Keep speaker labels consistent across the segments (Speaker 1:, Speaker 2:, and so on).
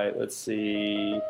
Speaker 1: right, let's see.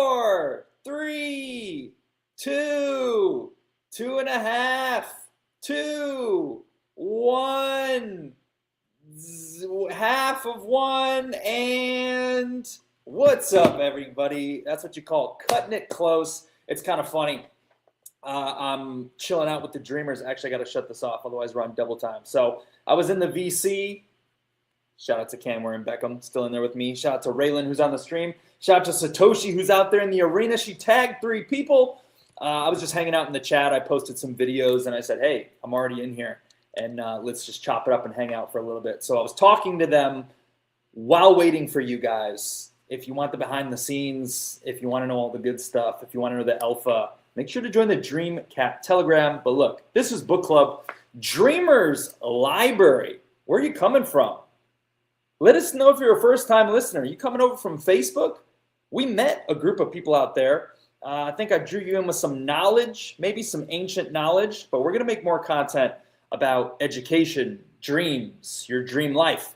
Speaker 1: 4, 3, 2, 2.5, 2, 1, half of one, and what's up, everybody? That's what you call cutting it close. It's kind of funny. I'm chilling out with the Dreamers. Actually, I got to shut this off, otherwise we're on double time. So I was in the VC. Shout out to Cameron Beckham, still in there with me. Shout out to Raylan, who's on the stream. Shout out to Satoshi, who's out there in the arena. She tagged 3 people. I was just hanging out in the chat. I posted some videos, and I said, hey, I'm already in here, and let's just chop it up and hang out for a little bit. So I was talking to them while waiting for you guys. If you want the behind the scenes, if you want to know all the good stuff, if you want to know the alpha, make sure to join the Dreamcat Telegram. But look, this is Book Club. Dreamers Library. Where are you coming from? Let us know if you're a first-time listener. Are you coming over from Facebook? We met a group of people out there. I think I drew you in with some knowledge, maybe some ancient knowledge, but we're going to make more content about education, dreams, your dream life.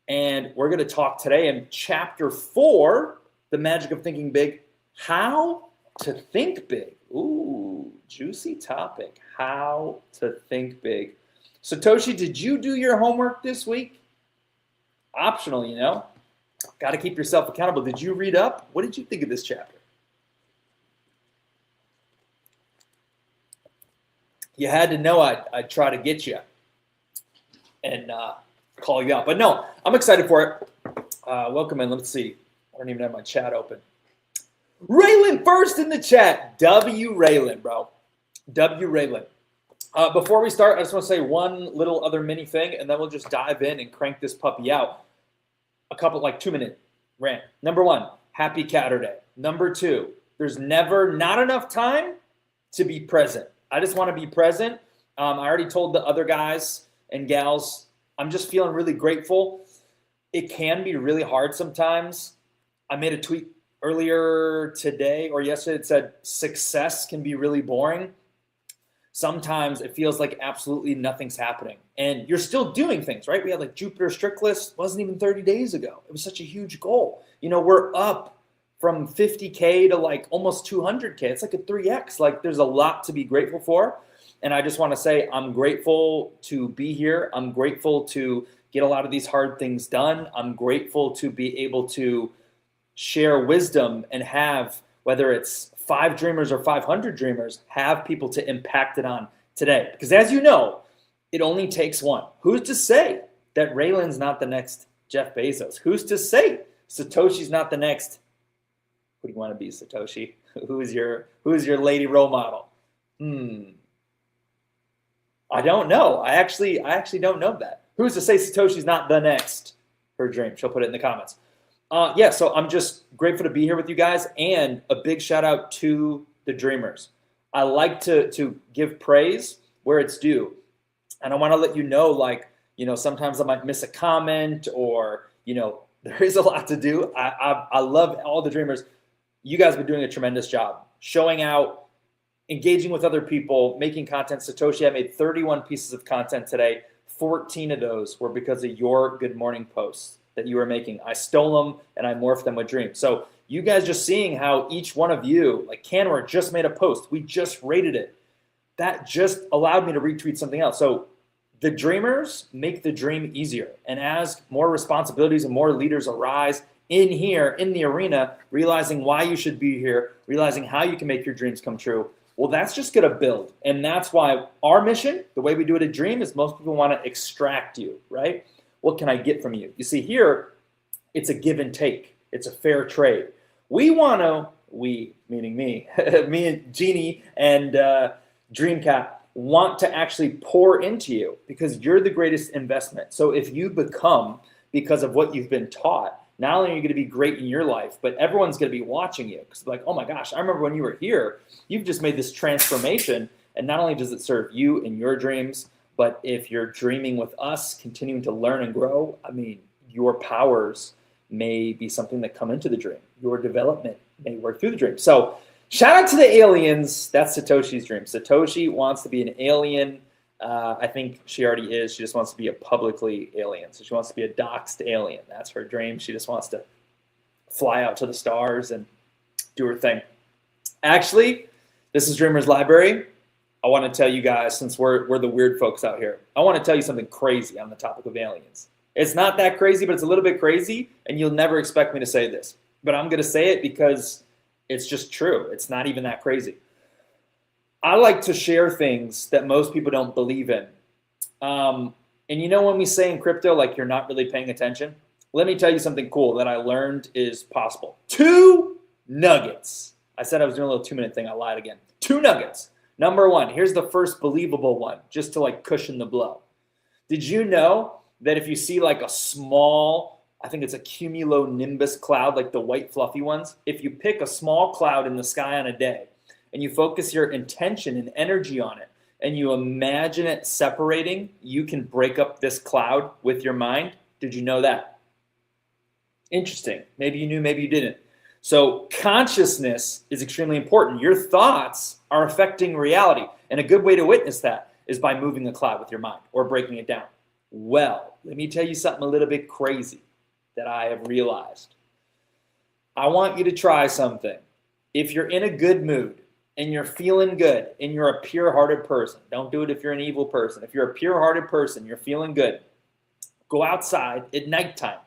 Speaker 1: And we're going to talk today in Chapter 4, The Magic of Thinking Big, how to think big. Ooh, juicy topic, how to think big. Satoshi, did you do your homework this week? Optional, you know. Got to keep yourself accountable. Did you read up? What did you think of this chapter? You had to know I'd try to get you and call you out. But no, I'm excited for it. Welcome in. Let's see. I don't even have my chat open. Raylan first in the chat. W. Raylan, bro. W. Raylan. Before we start, I just want to say one little other mini thing, and then we'll just dive in and crank this puppy out. A couple, like 2-minute rant. Number 1, happy Saturday. Number 2, there's never not enough time to be present. I just want to be present. I already told the other guys and gals, I'm just feeling really grateful. It can be really hard sometimes. I made a tweet earlier today or yesterday that said success can be really boring. Sometimes it feels like absolutely nothing's happening. And you're still doing things, right? We had like Jupiter Strict List, wasn't even 30 days ago. It was such a huge goal. You know, we're up from 50K to like almost 200K. It's like a 3X. Like there's a lot to be grateful for. And I just want to say I'm grateful to be here. I'm grateful to get a lot of these hard things done. I'm grateful to be able to share wisdom and have, whether it's 5 dreamers or 500 dreamers, have people to impact it on today. Because as you know, it only takes one. Who's to say that Raylan's not the next Jeff Bezos? Who's to say Satoshi's not the next? Who do you want to be, Satoshi? Who is your lady role model? I don't know. I actually don't know that. Who's to say Satoshi's not the next her dream? She'll put it in the comments. Yeah, so I'm just grateful to be here with you guys, and a big shout out to the Dreamers. I like to give praise where it's due, and I want to let you know, like, you know, sometimes I might miss a comment, or, you know, there is a lot to do. I love all the Dreamers. You guys have been doing a tremendous job showing out, engaging with other people, making content. Satoshi, I made 31 pieces of content today. 14 of those were because of your Good Morning posts that you were making. I stole them and I morphed them with dreams. So you guys just seeing how each one of you, like Canwar just made a post. We just rated it. That just allowed me to retweet something else. So the Dreamers make the dream easier. And as more responsibilities and more leaders arise in here, in the arena, realizing why you should be here, realizing how you can make your dreams come true, well, that's just going to build. And that's why our mission, the way we do it at Dream, is most people want to extract you, right? What can I get from you? You see here, it's a give and take. It's a fair trade. We want to, we, meaning me, me and Jeannie and Dreamcat, want to actually pour into you because you're the greatest investment. So if you become, because of what you've been taught, not only are you going to be great in your life, but everyone's going to be watching you. Because like, oh my gosh, I remember when you were here, you've just made this transformation. And not only does it serve you and your dreams, but if you're dreaming with us, continuing to learn and grow, I mean, your powers may be something that come into the dream. Your development may work through the dream. So shout out to the aliens. That's Satoshi's dream. Satoshi wants to be an alien. I think she already is. She just wants to be a publicly alien. So she wants to be a doxed alien. That's her dream. She just wants to fly out to the stars and do her thing. Actually, this is Dreamers Library. I want to tell you guys, since we're the weird folks out here, I want to tell you something crazy on the topic of aliens. It's not that crazy, but it's a little bit crazy, and you'll never expect me to say this. But I'm going to say it because it's just true. It's not even that crazy. I like to share things that most people don't believe in. And you know when we say in crypto, like you're not really paying attention? Let me tell you something cool that I learned is possible. 2 nuggets. I said I was doing a little 2-minute thing. I lied again. 2 nuggets. Number 1, here's the first believable one, just to like cushion the blow. Did you know that if you see like a small, I think it's a cumulonimbus cloud, like the white fluffy ones, if you pick a small cloud in the sky on a day and you focus your intention and energy on it and you imagine it separating, you can break up this cloud with your mind? Did you know that? Interesting. Maybe you knew, maybe you didn't. So consciousness is extremely important. Your thoughts are affecting reality. And a good way to witness that is by moving a cloud with your mind or breaking it down. Well, let me tell you something a little bit crazy that I have realized. I want you to try something. If you're in a good mood and you're feeling good and you're a pure-hearted person, don't do it if you're an evil person. If you're a pure-hearted person, you're feeling good, go outside at nighttime.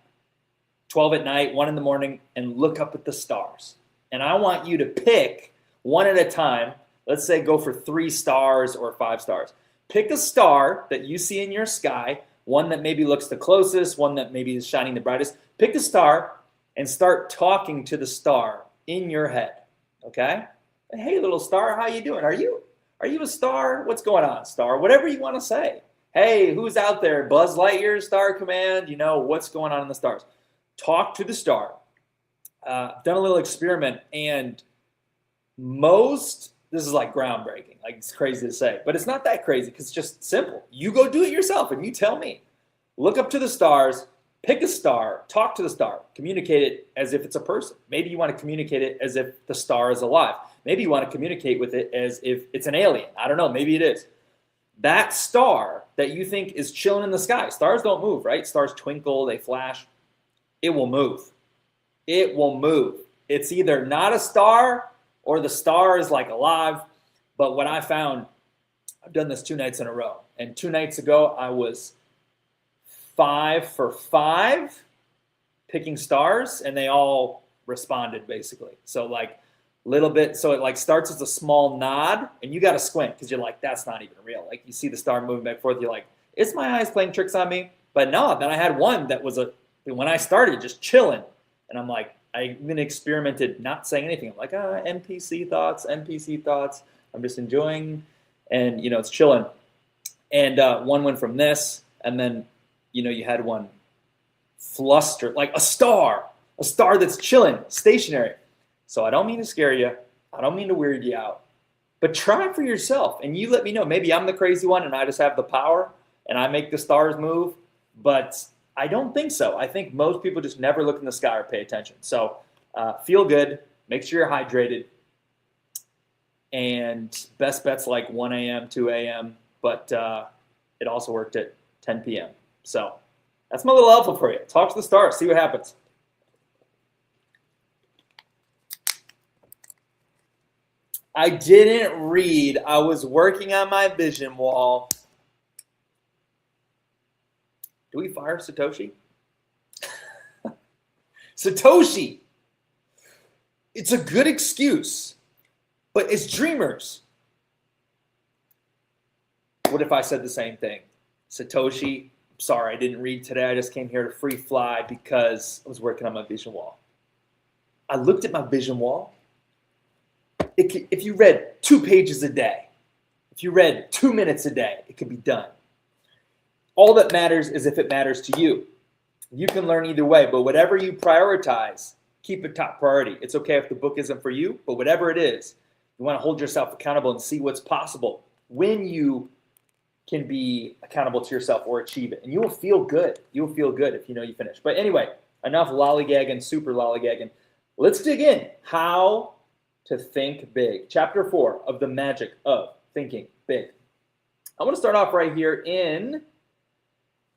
Speaker 1: 12 at night, 1 in the morning, and look up at the stars. And I want you to pick one at a time. Let's say go for 3 stars or 5 stars. Pick a star that you see in your sky, one that maybe looks the closest, one that maybe is shining the brightest. Pick a star and start talking to the star in your head, okay? Hey, little star, how you doing? Are you a star? What's going on, star? Whatever you want to say. Hey, who's out there? Buzz Lightyear, Star Command, you know, what's going on in the stars? Talk to the star. I've done a little experiment, and this is like groundbreaking. Like, it's crazy to say, but it's not that crazy because it's just simple. You go do it yourself and you tell me. Look up to the stars, pick a star, talk to the star, communicate it as if it's a person. Maybe you want to communicate it as if the star is alive. Maybe you want to communicate with it as if it's an alien. I don't know, maybe it is. That star that you think is chilling in the sky, stars don't move, right? Stars twinkle, they flash. It will move. It will move. It's either not a star or the star is like alive. But what I found, I've done this 2 nights in a row. And 2 nights ago, I was 5 for 5 picking stars, and they all responded basically. So like little bit, so it like starts as a small nod, and you got to squint because you're like, that's not even real. Like you see the star moving back and forth, you're like, is my eyes playing tricks on me? But no, then I had one that was when I started just chilling, and I'm like, I even experimented not saying anything. I'm like, NPC thoughts. I'm just enjoying, and it's chilling. And one went from this, and then you had one fluster, like a star that's chilling, stationary. So I don't mean to scare you. I don't mean to weird you out, but try it for yourself, and you let me know. Maybe I'm the crazy one, and I just have the power, and I make the stars move, but I don't think so. I think most people just never look in the sky or pay attention. So feel good. Make sure you're hydrated. And best bet's like 1 a.m., 2 a.m., but it also worked at 10 p.m. So that's my little alpha for you. Talk to the stars. See what happens. I didn't read. I was working on my vision wall. Do we fire Satoshi? Satoshi. It's a good excuse, but it's dreamers. What if I said the same thing? Satoshi, sorry, I didn't read today. I just came here to free fly because I was working on my vision wall. I looked at my vision wall. If you read 2 pages a day, if you read 2 minutes a day, it could be done. All that matters is if it matters to you. You can learn either way, but whatever you prioritize, keep it top priority. It's okay if the book isn't for you, but whatever it is, you want to hold yourself accountable and see what's possible when you can be accountable to yourself or achieve it. And you will feel good. You will feel good if you know you finish. But anyway, enough lollygagging, super lollygagging. Let's dig in. How to think big. Chapter 4 of The Magic of Thinking Big. I want to start off right here in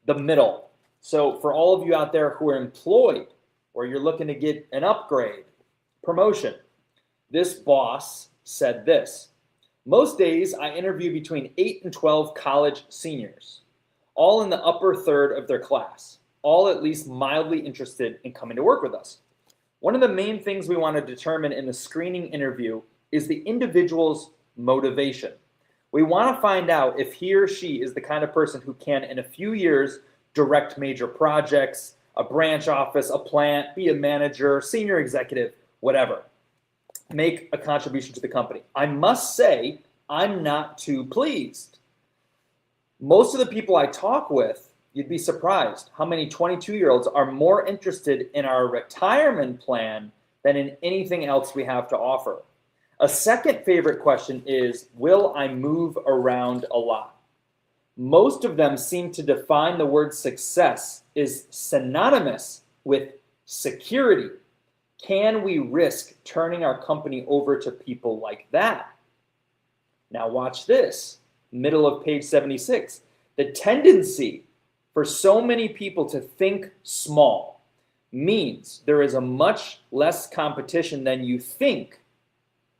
Speaker 1: the middle. So for all of you out there who are employed or you're looking to get an upgrade, promotion, This boss said this: most days I interview between 8 and 12 college seniors, all in the upper third of their class, all at least mildly interested in coming to work with us. One of the main things we want to determine in the screening interview is the individual's motivation. We want to find out if he or she is the kind of person who can, in a few years, direct major projects, a branch office, a plant, be a manager, senior executive, whatever. Make a contribution to the company. I must say, I'm not too pleased. Most of the people I talk with, you'd be surprised how many 22-year-olds are more interested in our retirement plan than in anything else we have to offer. A second favorite question is, will I move around a lot? Most of them seem to define the word success is synonymous with security. Can we risk turning our company over to people like that? Now watch this, middle of page 76. The tendency for so many people to think small means there is a much less competition than you think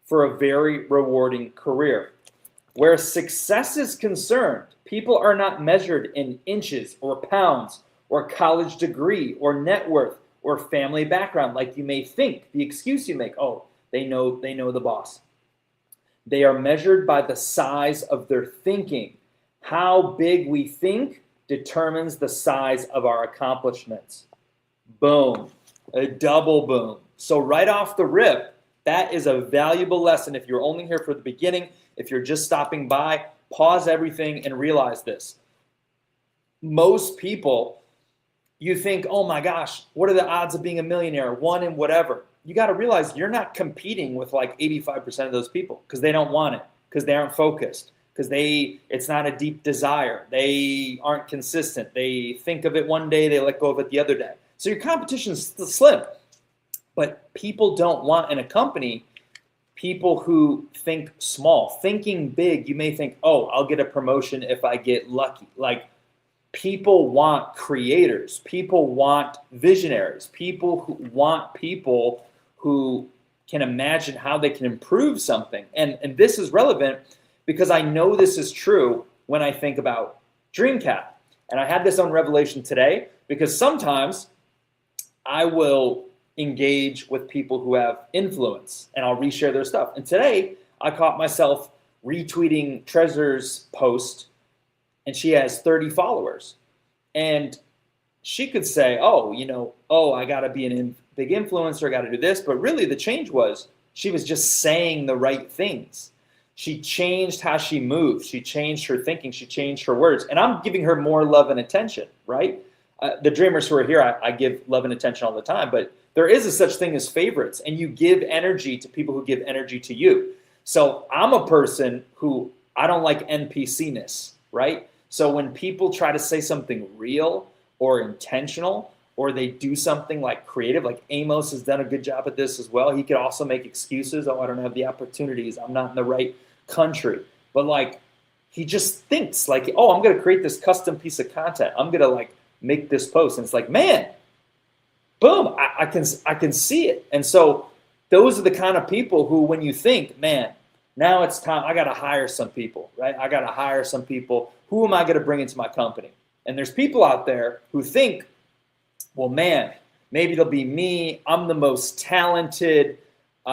Speaker 1: for a very rewarding career. Where success is concerned, people are not measured in inches or pounds or college degree or net worth or family background like you may think, the excuse you make, oh, they know the boss. They are measured by the size of their thinking. How big we think determines the size of our accomplishments. Boom, a double boom. So right off the rip, that is a valuable lesson. If you're only here for the beginning, if you're just stopping by, pause everything and realize this. Most people, you think, oh my gosh, what are the odds of being a millionaire? One in whatever. You got to realize you're not competing with like 85% of those people because they don't want it, because they aren't focused, because it's not a deep desire. They aren't consistent. They think of it one day, they let go of it the other day. So your competition is slim. But people don't want in a company people who think small. Thinking big, you may think, oh, I'll get a promotion if I get lucky. Like, people want creators. People want visionaries. People who can imagine how they can improve something. And this is relevant because I know this is true when I think about DreamCat. And I had this on Revelation today because sometimes I will engage with people who have influence and I'll reshare their stuff. And today I caught myself retweeting Treasure's post and she has 30 followers. And she could say, I got to be a big influencer, I got to do this. But really the change was she was just saying the right things. She changed how she moved. She changed her thinking. She changed her words. And I'm giving her more love and attention, right? The dreamers who are here, I give love and attention all the time. But there is a such thing as favorites, and you give energy to people who give energy to you. So I'm a person who I don't like NPC-ness, right? So when people try to say something real or intentional, or they do something like creative, like Amos has done a good job at this as well. He could also make excuses. Oh, I don't have the opportunities. I'm not in the right country. But like, he just thinks like, oh, I'm going to create this custom piece of content. I'm going to like make this post. And it's like, man, boom, I can see it. And so those are the kind of people who, when you think, man, now it's time, I got to hire some people, right? I got to hire some people. Who am I going to bring into my company? And there's people out there who think, well, man, maybe it'll be me. I'm the most talented. We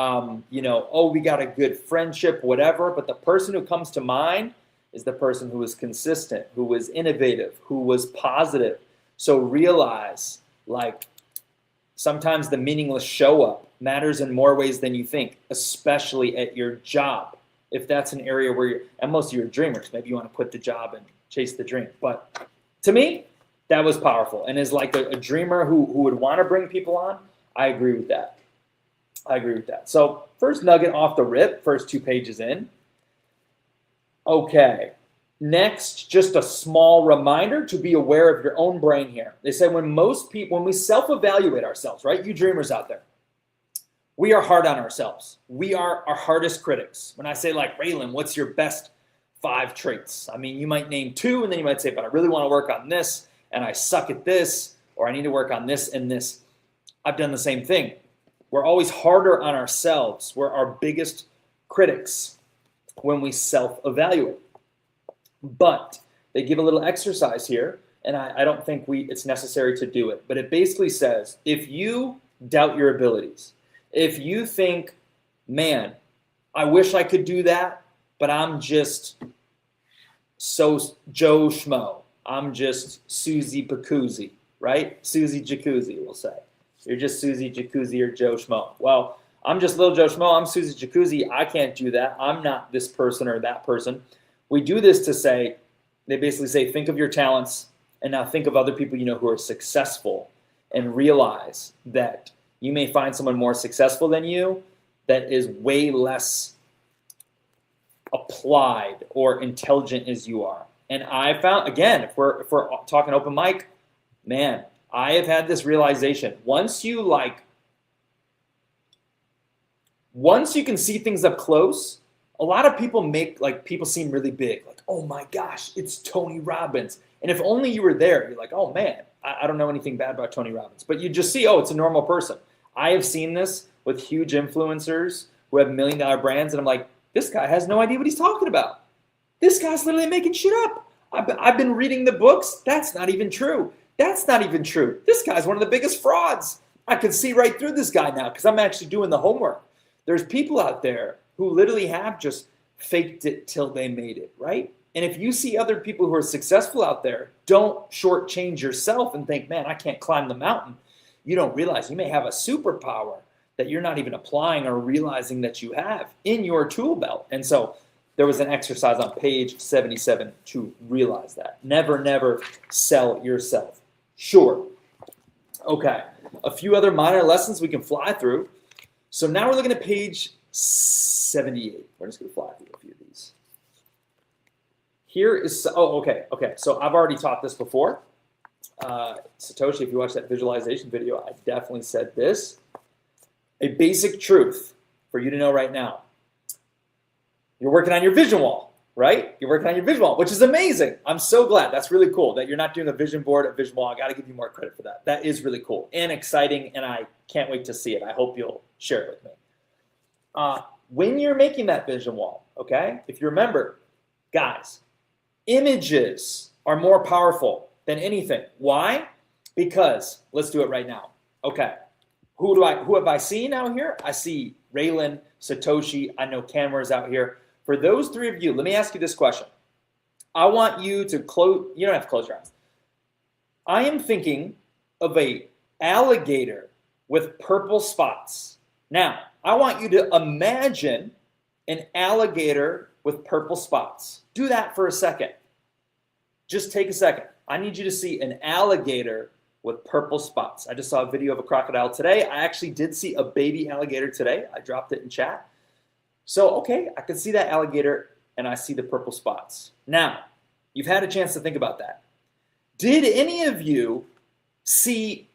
Speaker 1: got a good friendship, whatever. But the person who comes to mind is the person who was consistent, who was innovative, who was positive. So realize, like, sometimes the meaningless show up matters in more ways than you think, especially at your job. If that's an area where and most of you are dreamers, maybe you want to quit the job and chase the dream. But to me, that was powerful. And as like a dreamer who would want to bring people on, I agree with that. So first nugget off the rip, first 2 pages in. Okay. Next, just a small reminder to be aware of your own brain here. They say when we self-evaluate ourselves, right? You dreamers out there, we are hard on ourselves. We are our hardest critics. When I say like, Raylan, what's your best 5 traits? I mean, you might name 2 and then you might say, but I really want to work on this and I suck at this, or I need to work on this and this. I've done the same thing. We're always harder on ourselves. We're our biggest critics when we self-evaluate. But they give a little exercise here, and I don't think it's necessary to do it. But it basically says, if you doubt your abilities, if you think, man, I wish I could do that, but I'm just so Joe Schmo. I'm just Susie Pacuzzi, right? Susie Jacuzzi, we'll say. You're just Susie Jacuzzi or Joe Schmo. Well, I'm just little Joe Schmo. I'm Susie Jacuzzi. I can't do that. I'm not this person or that person. We do this to say, they basically say, think of your talents and now think of other people you know who are successful and realize that you may find someone more successful than you that is way less applied or intelligent as you are. And I found, again, if we're talking open mic, man, I have had this realization. Once you can see things up close, a lot of people make people seem really big. Like, oh my gosh, it's Tony Robbins. And if only you were there, you're like, oh man, I don't know anything bad about Tony Robbins. But you just see, oh, it's a normal person. I have seen this with huge influencers who have $1 million brands, and I'm like, this guy has no idea what he's talking about. This guy's literally making shit up. I've been reading the books. That's not even true. That's not even true. This guy's one of the biggest frauds. I can see right through this guy now because I'm actually doing the homework. There's people out there who literally have just faked it till they made it, right? And if you see other people who are successful out there, don't shortchange yourself and think, man, I can't climb the mountain. You don't realize you may have a superpower that you're not even applying or realizing that you have in your tool belt. And so there was an exercise on page 77 to realize that. Never sell yourself. Sure. Okay. A few other minor lessons we can fly through. So now we're looking at page 78. We're just going to fly through a few of these. Here is, okay. So I've already taught this before. Satoshi, if you watch that visualization video, I definitely said this. A basic truth for you to know right now. You're working on your vision wall, right? You're working on your vision wall, which is amazing. I'm so glad. That's really cool that you're not doing a vision board, a vision wall. I got to give you more credit for that. That is really cool and exciting, and I can't wait to see it. I hope you'll share it with me. When you're making that vision wall, okay, if you remember, guys, images are more powerful than anything. Why? Because, let's do it right now. Okay, who have I seen out here? I see Raylan, Satoshi, I know Cameron's out here. For those three of you, let me ask you this question. I want you to close, you don't have to close your eyes. I am thinking of a alligator with purple spots. Now, I want you to imagine an alligator with purple spots. Do that for a second. Just take a second. I need you to see an alligator with purple spots. I just saw a video of a crocodile today. I actually did see a baby alligator today. I dropped it in chat. So, okay, I can see that alligator and I see the purple spots. Now, you've had a chance to think about that. Did any of you see,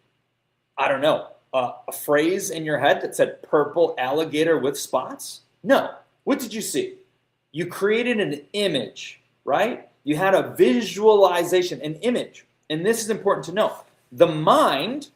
Speaker 1: I don't know, a phrase in your head that said purple alligator with spots? No. What did you see? You created an image, right? You had a visualization, an image. And this is important to know. The mind,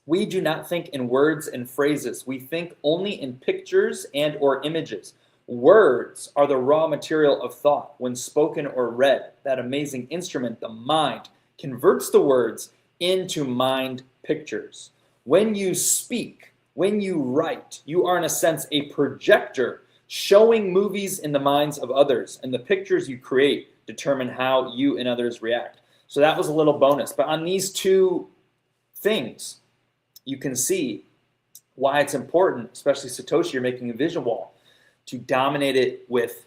Speaker 1: we do not think in words and phrases. We think only in pictures and or images. Words are the raw material of thought. When spoken or read, that amazing instrument, the mind, converts the words into mind pictures. When you speak, when you write, you are in a sense a projector showing movies in the minds of others, and the pictures you create determine how you and others react. So that was a little bonus. But on these two things, you can see why it's important, especially Satoshi, you're making a vision wall, to dominate it with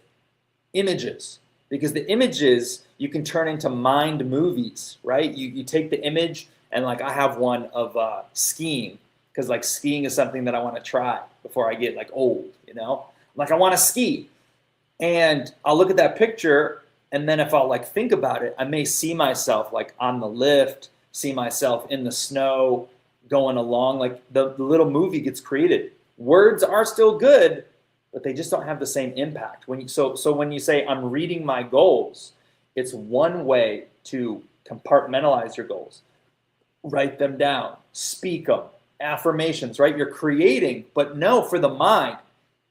Speaker 1: images. Because the images you can turn into mind movies, right? You take the image, and like I have one of skiing, because like skiing is something that I want to try before I get like old, you know? Like I want to ski. And I'll look at that picture, and then if I'll like think about it, I may see myself like on the lift, see myself in the snow, going along, like the little movie gets created. Words are still good, but they just don't have the same impact. So when you say I'm reading my goals, it's one way to compartmentalize your goals. Write them down, speak them, affirmations, right? You're creating, but no, for the mind,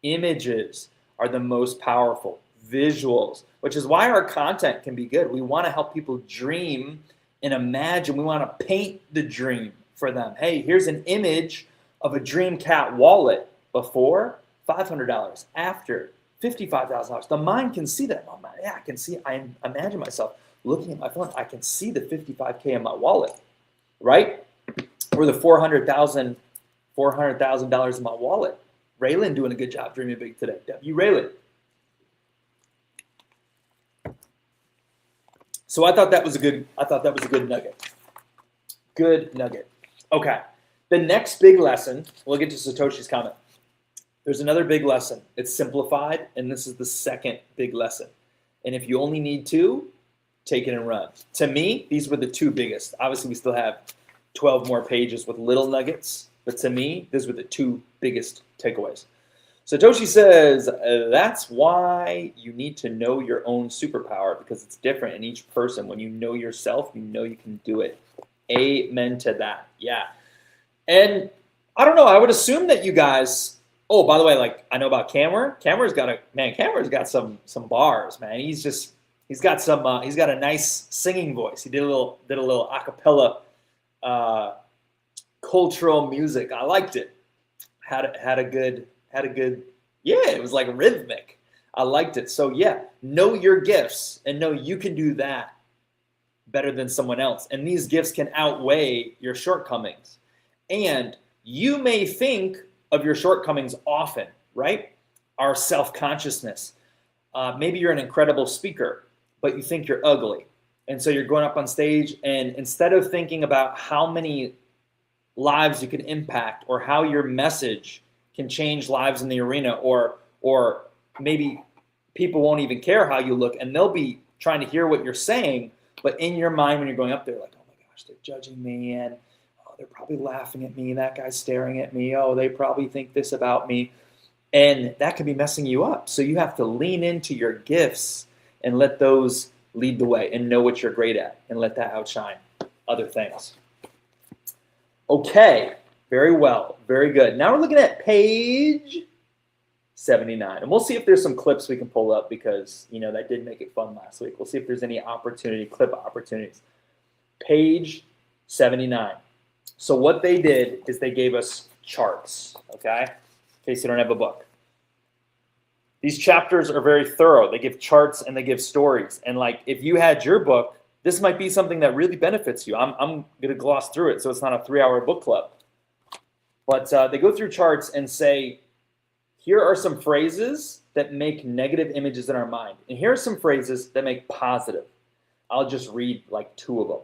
Speaker 1: images are the most powerful, visuals, which is why our content can be good. We want to help people dream and imagine. We want to paint the dream for them. Hey, here's an image of a Dreamcat wallet before $500, after $55,000. The mind can see that. Oh, yeah, I can see. I imagine myself looking at my phone. I can see the 55K in my wallet, right? Or the $400,000 in my wallet. Raylan doing a good job dreaming big today. W. Raylan. So I thought that was a good nugget. Good nugget. Okay. The next big lesson, we'll get to Satoshi's comment. There's another big lesson. It's simplified, and this is the second big lesson. And if you only need two, take it and run. To me, these were the two biggest. Obviously, we still have 12 more pages with little nuggets, but to me, these were the two biggest takeaways. Satoshi says, that's why you need to know your own superpower, because it's different in each person. When you know yourself, you know you can do it. Amen to that. Yeah. And I don't know, I would assume that you guys, oh, by the way, like I know about Cameron. Cameron's got some bars, man. He's got a nice singing voice. He did a little acapella cultural music. I liked it. Had a good, yeah, it was like rhythmic. I liked it. So yeah, know your gifts and know you can do that better than someone else. And these gifts can outweigh your shortcomings. And you may think of your shortcomings often, right? Our self-consciousness. Maybe you're an incredible speaker, but you think you're ugly. And so you're going up on stage, and instead of thinking about how many lives you can impact or how your message can change lives in the arena, or maybe people won't even care how you look, and they'll be trying to hear what you're saying, but in your mind when you're going up there, like, oh my gosh, they're judging me, and they're probably laughing at me. That guy's staring at me. Oh, they probably think this about me. And that can be messing you up. So you have to lean into your gifts and let those lead the way and know what you're great at and let that outshine other things. Okay, very well, very good. Now we're looking at page 79. And we'll see if there's some clips we can pull up because, that did make it fun last week. We'll see if there's any clip opportunities. Page 79. So what they did is they gave us charts, okay, in case you don't have a book. These chapters are very thorough. They give charts and they give stories. And like if you had your book, this might be something that really benefits you. I'm going to gloss through it so it's not a 3-hour book club. But they go through charts and say, here are some phrases that make negative images in our mind. And here are some phrases that make positive. I'll just read like 2 of them.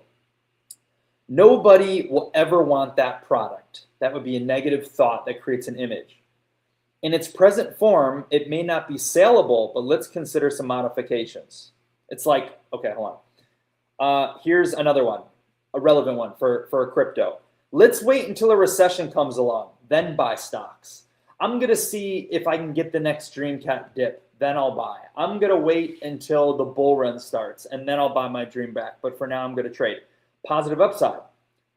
Speaker 1: Nobody will ever want that product. That would be a negative thought that creates an image. In its present form, it may not be saleable, but let's consider some modifications. It's like, okay, hold on. Here's another one, a relevant one for crypto. Let's wait until a recession comes along, then buy stocks. I'm going to see if I can get the next Dreamcat dip, then I'll buy. I'm going to wait until the bull run starts, and then I'll buy my dream back. But for now, I'm going to trade. Positive upside.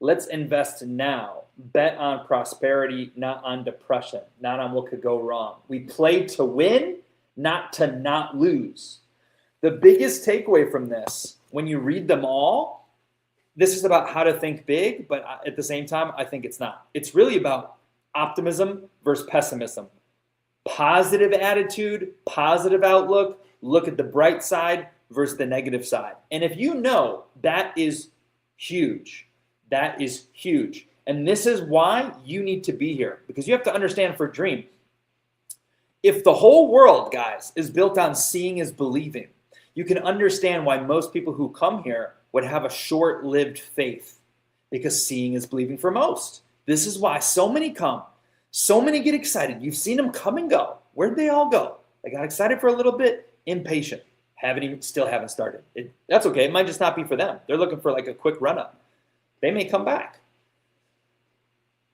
Speaker 1: Let's invest now. Bet on prosperity, not on depression, not on what could go wrong. We play to win, not to not lose. The biggest takeaway from this, when you read them all, this is about how to think big, but at the same time, I think it's not. It's really about optimism versus pessimism. Positive attitude, positive outlook, look at the bright side versus the negative side. And if you know, that is huge. That is huge. And this is why you need to be here, because you have to understand for Dream, if the whole world, guys, is built on seeing is believing, you can understand why most people who come here would have a short-lived faith, because seeing is believing for most. This is why so many come. So many get excited. You've seen them come and go. Where'd they all go? They got excited for a little bit, impatient. Still haven't started. That's okay. It might just not be for them. They're looking for like a quick run-up. They may come back.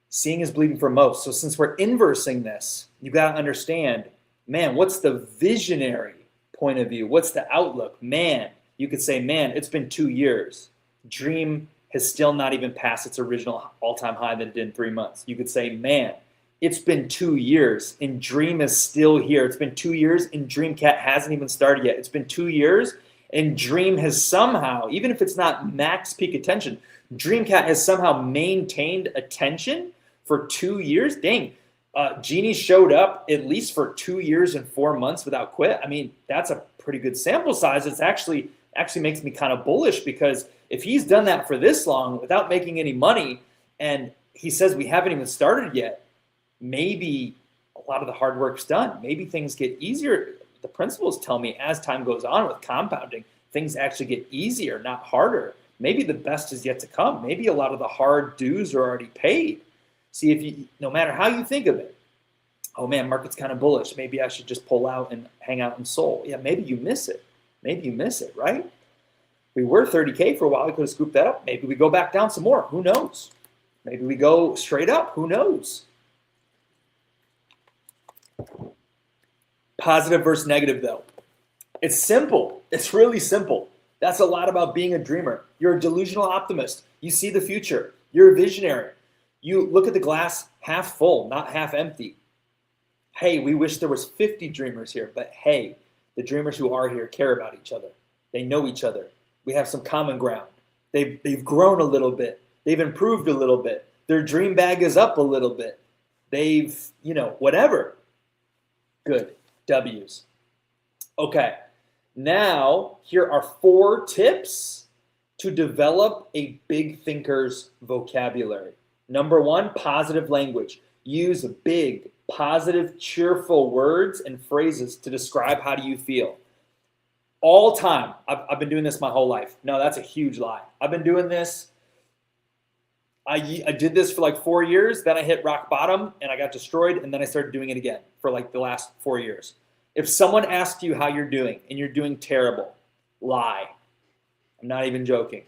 Speaker 1: Seeing is believing for most. So since we're inversing this, you got to understand, man, what's the visionary point of view? What's the outlook? Man, you could say, man, it's been 2 years. Dream has still not even passed its original all-time high that it did in 3 months. You could say, man, it's been 2 years and Dream is still here. It's been 2 years and Dreamcat hasn't even started yet. It's been 2 years and Dream has somehow, even if it's not max peak attention, Dreamcat has somehow maintained attention for 2 years. Dang, Genie showed up at least for 2 years and 4 months without quit. I mean, that's a pretty good sample size. It's actually makes me kind of bullish, because if he's done that for this long without making any money, and he says we haven't even started yet, maybe a lot of the hard work's done. Maybe things get easier. The principals tell me as time goes on with compounding, things actually get easier, not harder. Maybe the best is yet to come. Maybe a lot of the hard dues are already paid. See, if you, no matter how you think of it, oh man, market's kind of bullish, maybe I should just pull out and hang out in Seoul. Yeah, maybe you miss it. Maybe you miss it, right? We were 30K for a while. We could have scooped that up. Maybe we go back down some more. Who knows? Maybe we go straight up. Who knows? Positive versus negative, though. It's simple. It's really simple. That's a lot about being a dreamer. You're a delusional optimist. You see the future. You're a visionary. You look at the glass half full, not half empty. Hey, we wish there was 50 dreamers here, but hey, the dreamers who are here care about each other. They know each other. We have some common ground. They've grown a little bit. They've improved a little bit. Their dream bag is up a little bit. They've, whatever. Good. W's. Okay. Now, here are 4 tips to develop a big thinker's vocabulary. Number 1, positive language. Use big, positive, cheerful words and phrases to describe how do you feel. All time. I've been doing this my whole life. No, that's a huge lie. I've been doing this. I did this for like 4 years. Then I hit rock bottom and I got destroyed. And then I started doing it again for like the last 4 years. If someone asks you how you're doing and you're doing terrible, lie. I'm not even joking.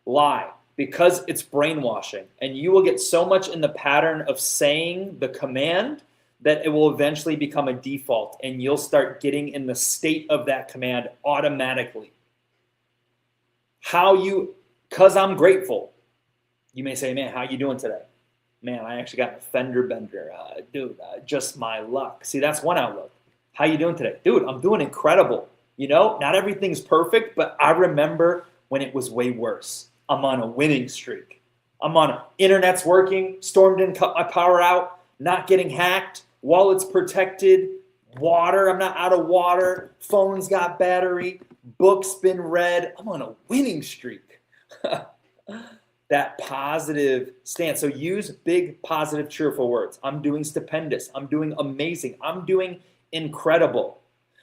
Speaker 1: Lie. Because it's brainwashing. And you will get so much in the pattern of saying the command that it will eventually become a default. And you'll start getting in the state of that command automatically. Because I'm grateful. You may say, man, how you doing today? Man, I actually got a fender bender. Dude, just my luck. See, that's one outlook. How you doing today? Dude, I'm doing incredible. Not everything's perfect, but I remember when it was way worse. I'm on a winning streak. Internet's working, Storm didn't cut my power out, not getting hacked, wallet's protected, water, I'm not out of water, phone's got battery, book's been read. I'm on a winning streak. That positive stance. So use big, positive, cheerful words. I'm doing stupendous. I'm doing amazing. I'm doing incredible.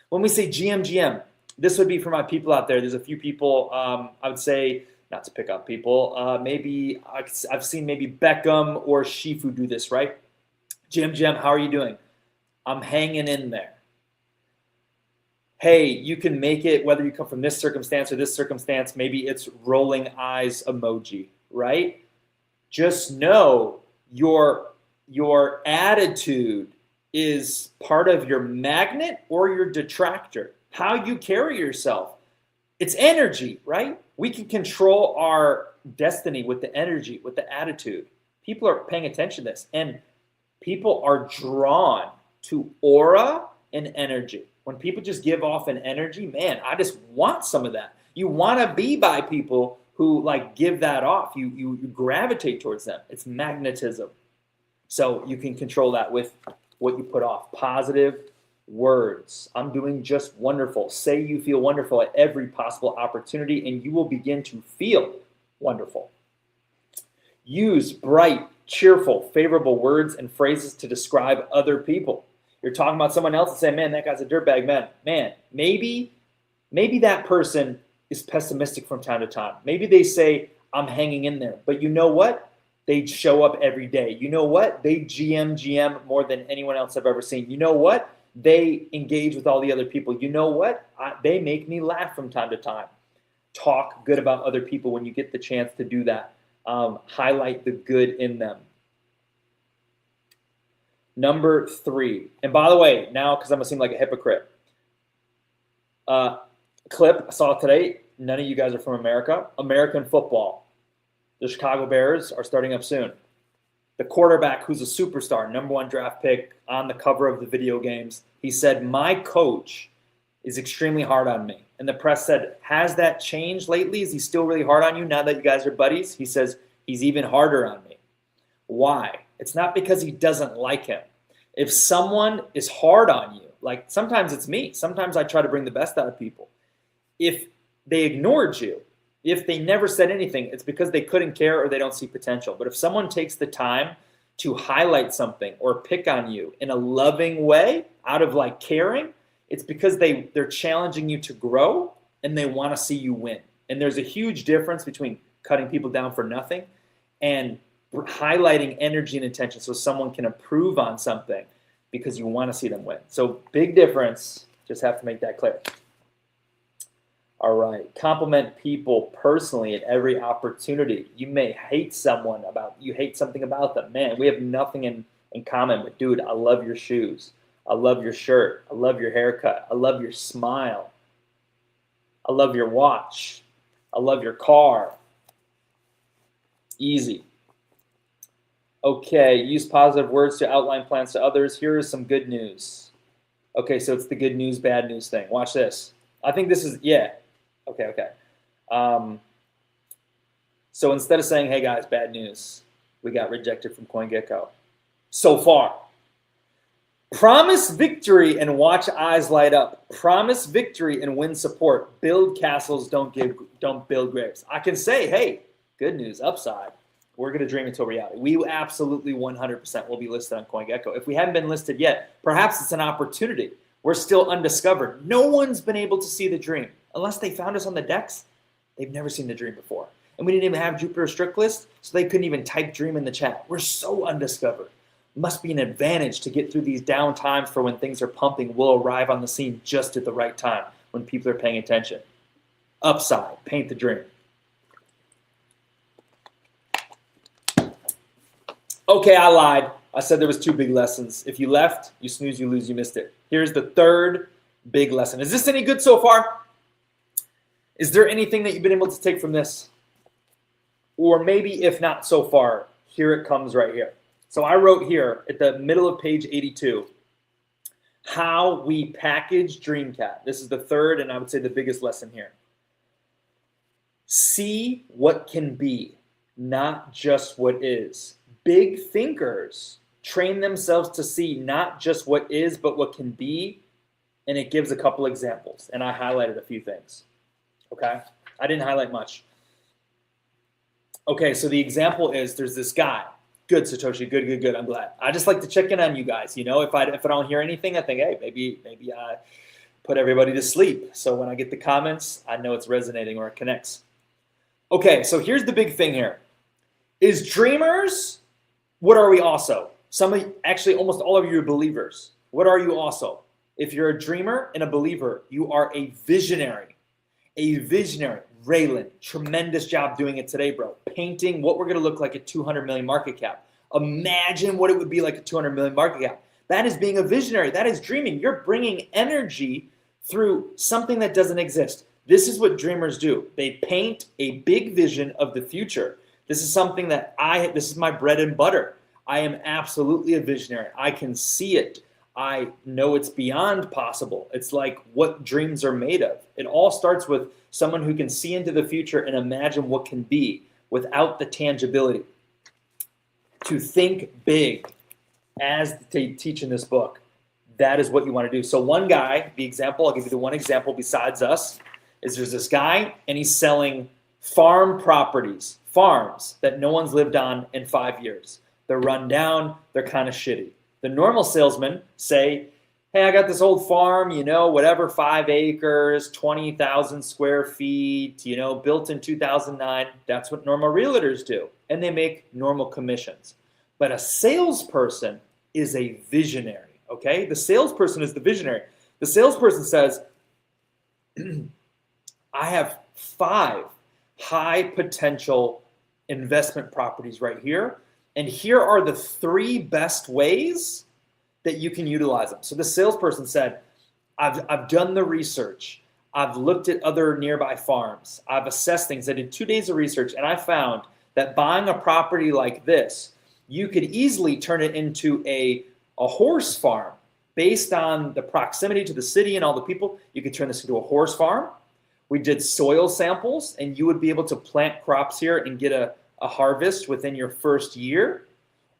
Speaker 1: When we say GM, this would be for my people out there. There's a few people, I would say, not to pick up people, maybe I've seen maybe Beckham or Shifu do this, right? GM, how are you doing? I'm hanging in there. Hey, you can make it whether you come from this circumstance or this circumstance. Maybe it's rolling eyes emoji, right? Just know your attitude is part of your magnet or your detractor. How you carry yourself. It's energy, right? We can control our destiny with the energy, with the attitude. People are paying attention to this, and people are drawn to aura and energy. When people just give off an energy, man, I just want some of that. You want to be by people who give that off. You gravitate towards them. It's magnetism. So you can control that with what you put off. Positive words. I'm doing just wonderful. Say you feel wonderful at every possible opportunity, and you will begin to feel wonderful. Use bright, cheerful, favorable words and phrases to describe other people. You're talking about someone else and say, man, that guy's a dirtbag, man. Man, maybe that person is pessimistic from time to time. Maybe they say, I'm hanging in there. But you know what? They show up every day. You know what? They GM more than anyone else I've ever seen. You know what? They engage with all the other people. You know what? They make me laugh from time to time. Talk good about other people when you get the chance to do that. Highlight the good in them. Number 3. And by the way, now, because I'm going to seem like a hypocrite. Clip I saw today. None of you guys are from America. American football. The Chicago Bears are starting up soon. The quarterback, who's a superstar, number 1 draft pick on the cover of the video games, he said, my coach is extremely hard on me. And the press said, has that changed lately? Is he still really hard on you now that you guys are buddies? He says, he's even harder on me. Why? It's not because he doesn't like him. If someone is hard on you, like sometimes it's me, sometimes I try to bring the best out of people. If they ignored you, if they never said anything, it's because they couldn't care or they don't see potential. But if someone takes the time to highlight something or pick on you in a loving way, out of like caring, it's because they're challenging you to grow and they want to see you win. And there's a huge difference between cutting people down for nothing and highlighting energy and attention so someone can improve on something because you want to see them win. So big difference. Just have to make that clear. All right. Compliment people personally at every opportunity. You may hate something about them. Man, we have nothing in common, but dude, I love your shoes. I love your shirt. I love your haircut. I love your smile. I love your watch. I love your car. Easy. Okay, use positive words to outline plans to others. Here is some good news. Okay, so it's the good news, bad news thing. Watch this. I think this is, yeah. Okay. So instead of saying, hey guys, bad news, we got rejected from CoinGecko. So far. Promise victory and watch eyes light up. Promise victory and win support. Build castles, don't build graves. I can say, hey, good news, upside. We're going to dream until reality. We absolutely 100% will be listed on CoinGecko. If we haven't been listed yet, perhaps it's an opportunity. We're still undiscovered. No one's been able to see the dream. Unless they found us on the DEX, they've never seen the dream before. And we didn't even have Jupiter strict list, so they couldn't even type dream in the chat. We're so undiscovered. Must be an advantage to get through these down times for when things are pumping. We'll arrive on the scene just at the right time when people are paying attention. Upside, paint the dream. Okay, I lied. I said there was 2 big lessons. If you left, you snooze, you lose, you missed it. Here's the 3rd big lesson. Is this any good so far? Is there anything that you've been able to take from this? Or maybe if not so far, here it comes right here. So I wrote here at the middle of page 82, how we package DreamCat. This is the 3rd and I would say the biggest lesson here. See what can be, not just what is. Big thinkers train themselves to see not just what is, but what can be. And it gives a couple examples. And I highlighted a few things. Okay? I didn't highlight much. Okay, so the example is there's this guy. Good, Satoshi. Good. I'm glad. I just like to check in on you guys. You know, if I don't hear anything, I think, hey, maybe I put everybody to sleep. So when I get the comments, I know it's resonating or it connects. Okay, so here's the big thing here. Is dreamers, what are we also? Actually, almost all of you are believers. What are you also? If you're a dreamer and a believer, you are a visionary. A visionary. Raylan, tremendous job doing it today, bro. Painting what we're going to look like at 200 million market cap. Imagine what it would be like at 200 million market cap. That is being a visionary. That is dreaming. You're bringing energy through something that doesn't exist. This is what dreamers do. They paint a big vision of the future. This is something that this is my bread and butter. I am absolutely a visionary. I can see it. I know it's beyond possible. It's like what dreams are made of. It all starts with someone who can see into the future and imagine what can be without the tangibility. To think big, as they teach in this book, that is what you want to do. So one guy, the example, I'll give you the one example besides us, is there's this guy and he's selling farm properties, farms that no one's lived on in 5 years. They're run down, they're kind of shitty. The normal salesmen say, hey, I got this old farm, whatever, 5 acres, 20,000 square feet, built in 2009. That's what normal realtors do. And they make normal commissions. But a salesperson is a visionary, okay? The salesperson is the visionary. The salesperson says, I have 5 high potential investment properties right here. And here are the 3 best ways that you can utilize them. So the salesperson said, I've done the research. I've looked at other nearby farms. I've assessed things. I did 2 days of research and I found that buying a property like this, you could easily turn it into a horse farm based on the proximity to the city and all the people. You could turn this into a horse farm. We did soil samples, and you would be able to plant crops here and get a harvest within your first year.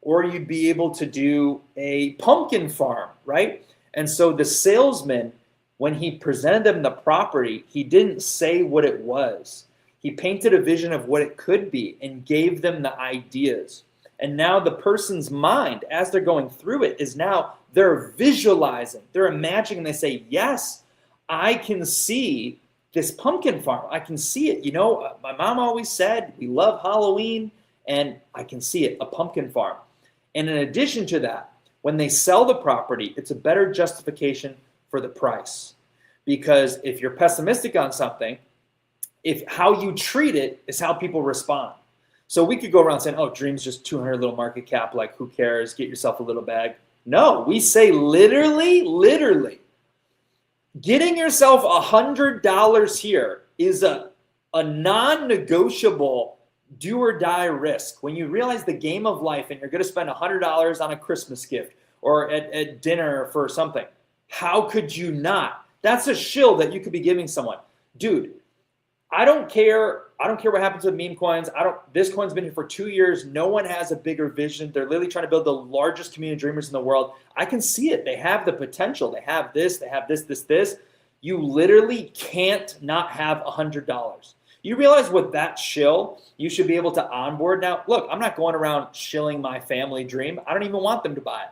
Speaker 1: Or you'd be able to do a pumpkin farm, right? And so the salesman, when he presented them the property, he didn't say what it was. He painted a vision of what it could be and gave them the ideas. And now the person's mind, as they're going through it, is now they're visualizing, they're imagining, they say, yes, I can see this pumpkin farm. I can see it. You know, my mom always said, we love Halloween, and I can see it, a pumpkin farm. And in addition to that, when they sell the property, it's a better justification for the price. Because if you're pessimistic on something, if how you treat it is how people respond. So we could go around saying, oh, Dream's just 200 little market cap, like who cares, get yourself a little bag. No, we say literally, getting yourself $100 here is a non-negotiable do or die risk. When you realize the game of life and you're going to spend $100 on a Christmas gift or at dinner for something, how could you not? That's a shill that you could be giving someone. Dude, I don't care what happens with meme coins. This coin's been here for 2 years. No one has a bigger vision. They're literally trying to build the largest community of dreamers in the world. I can see it. They have the potential. They have this. They have this. You literally can't not have $100. You realize with that shill, you should be able to onboard. Now, look, I'm not going around shilling my family Dream. I don't even want them to buy it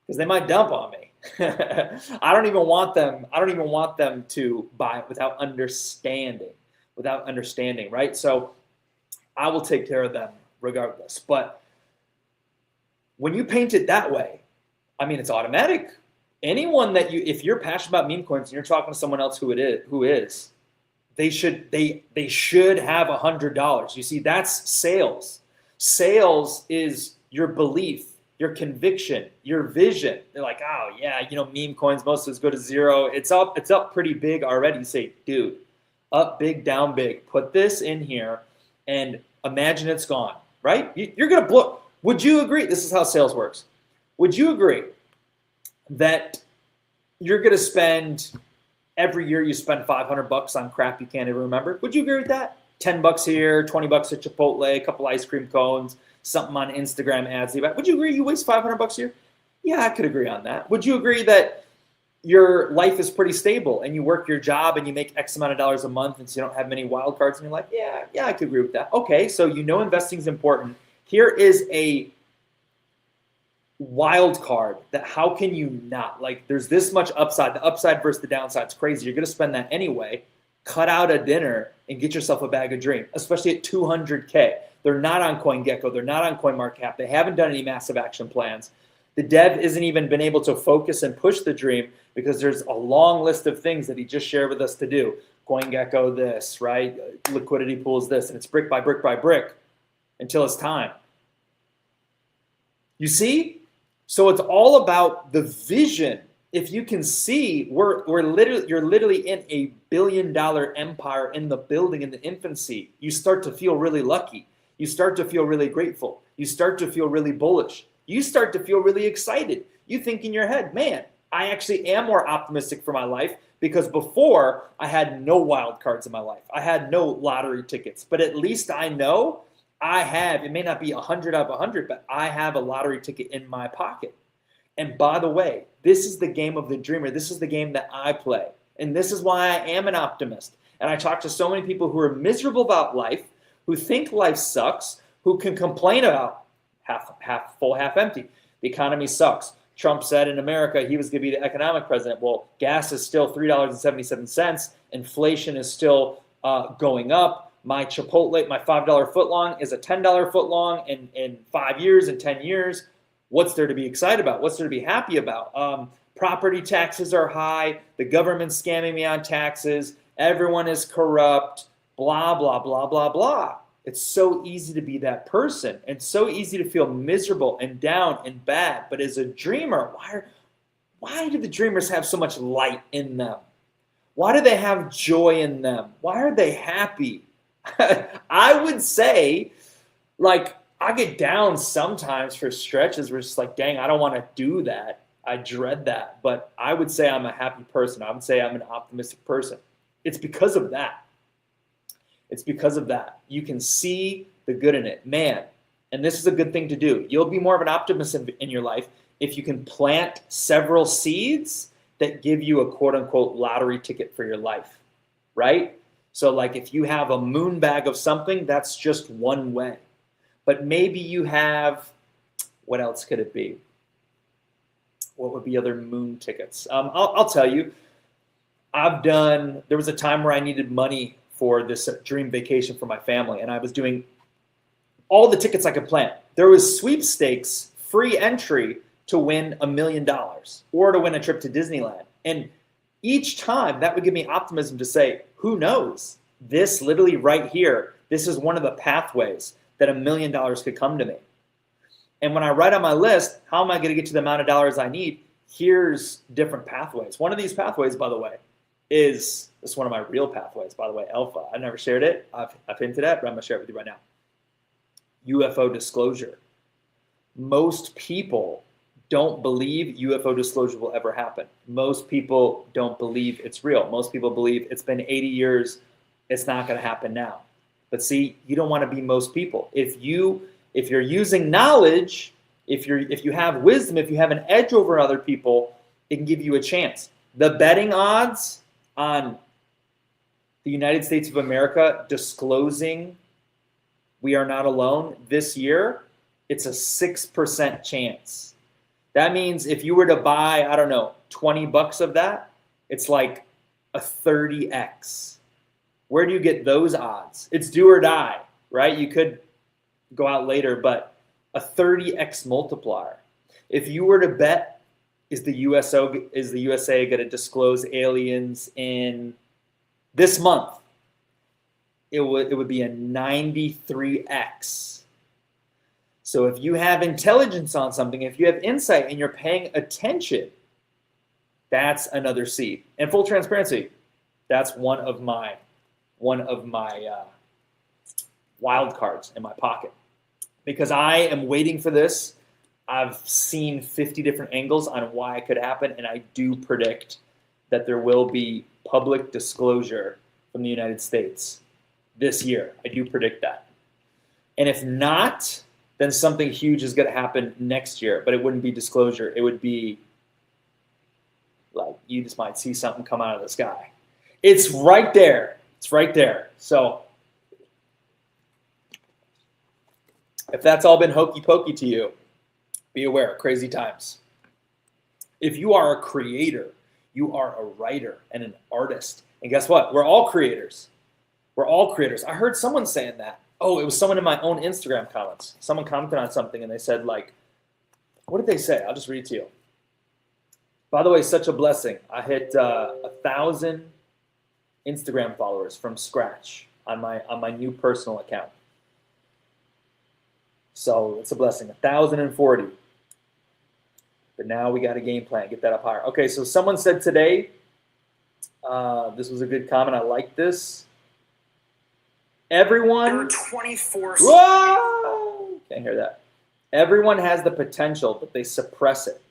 Speaker 1: because they might dump on me. I don't even want them to buy it without understanding, right? So I will take care of them regardless. But when you paint it that way, I mean, it's automatic. Anyone if you're passionate about meme coins and you're talking to someone else who is, they should have $100. You see, that's sales. Sales is your belief, your conviction, your vision. They're like, oh yeah, meme coins, most of it's go to zero. It's up pretty big already. You say, dude, up big, down big. Put this in here and imagine it's gone, right? You're gonna blow. Would you agree? This is how sales works. Would you agree that you're gonna spend every year you spend $500 on crap you can't even remember? Would you agree with that? $10 here, $20 at Chipotle, a couple ice cream cones, something on Instagram ads. Would you agree you waste $500 a year? Yeah, I could agree on that. Would you agree that your life is pretty stable and you work your job and you make X amount of dollars a month and so you don't have many wild cards and you're like, yeah, I could agree with that. Okay, so investing is important. Here is a wild card that how can you not? Like, there's this much upside. The upside versus the downside is crazy. You're going to spend that anyway. Cut out a dinner and get yourself a bag of Dream, especially at 200K. They're not on CoinGecko. They're not on CoinMarketCap. They haven't done any massive action plans. The dev isn't even been able to focus and push the Dream because there's a long list of things that he just shared with us to do. CoinGecko this, right? Liquidity pools this, and it's brick by brick by brick until it's time. You see? So it's all about the vision. If you can see, you're literally in a billion-dollar empire in the building, in the infancy. You start to feel really lucky. You start to feel really grateful. You start to feel really bullish. You start to feel really excited. You think in your head, man, I actually am more optimistic for my life because before I had no wild cards in my life. I had no lottery tickets, but at least I know I have, it may not be 100 out of 100, but I have a lottery ticket in my pocket. And by the way, this is the game of the dreamer. This is the game that I play. And this is why I am an optimist. And I talk to so many people who are miserable about life, who think life sucks, who can complain about half full, half empty. The economy sucks. Trump said in America he was going to be the economic president. Well, gas is still $3.77. Inflation is still going up. My Chipotle, my $5 footlong is a $10 footlong in 5 years, in 10 years. What's there to be excited about? What's there to be happy about? Property taxes are high. The government's scamming me on taxes. Everyone is corrupt. Blah, blah, blah, blah, blah. It's so easy to be that person and so easy to feel miserable and down and bad. But as a dreamer, why do the dreamers have so much light in them? Why do they have joy in them? Why are they happy? I would say Like, I get down sometimes for stretches where it's just like, dang, I don't want to do that. I dread that. But I would say I'm a happy person. I would say I'm an optimistic person. It's because of that. It's because of that. You can see the good in it. Man, and this is a good thing to do. You'll be more of an optimist in your life if you can plant several seeds that give you a quote unquote lottery ticket for your life, right? So, like, if you have a moon bag of something, that's just one way. But maybe you have, what else could it be? What would be other moon tickets? I'll tell you. There was a time where I needed money for this dream vacation for my family, and I was doing all the tickets I could plant. There was sweepstakes, free entry to win $1 million or to win a trip to Disneyland. And each time that would give me optimism to say, who knows? This literally right here, this is one of the pathways that $1 million could come to me. And when I write on my list, how am I going to get to the amount of dollars I need? Here's different pathways. One of these pathways, by the way, is one of my real pathways, by the way, Alpha. I never shared it. I've hinted at, but I'm going to share it with you right now. UFO disclosure. Most people don't believe UFO disclosure will ever happen. Most people don't believe it's real. Most people believe it's been 80 years, it's not going to happen now. But see, you don't want to be most people. If you're using knowledge, if you have wisdom, if you have an edge over other people, it can give you a chance. The betting odds on the United States of America disclosing we are not alone this year, it's a 6% chance. That means if you were to buy, I don't know, $20 of that, it's like a 30x. Where do you get those odds? It's do or die, right? You could go out later, but a 30x multiplier. If you were to bet, is the USA going to disclose aliens in this month? It would be a 93x. So if you have intelligence on something, if you have insight and you're paying attention, that's another seed. And full transparency, that's one of my wild cards in my pocket, because I am waiting for this. I've seen 50 different angles on why it could happen, and I do predict that there will be public disclosure from the United States this year. I do predict that. And if not, then something huge is going to happen next year, but it wouldn't be disclosure. It would be like you just might see something come out of the sky. It's right there. It's right there. So if that's all been hokey pokey to you, be aware, crazy times. If you are a creator, you are a writer and an artist. And guess what? We're all creators. We're all creators. I heard someone saying that. Oh, it was someone in my own Instagram comments. Someone commented on something and they said, like, what did they say? I'll just read it to you. By the way, such a blessing. I hit 1,000 Instagram followers from scratch on my new personal account. So it's a blessing. 1,040. But now we got a game plan. Get that up higher. Okay, so someone said today, this was a good comment. I like this. Everyone.
Speaker 2: There are 24.
Speaker 1: Whoa! Can't hear that. Everyone has the potential, but they suppress it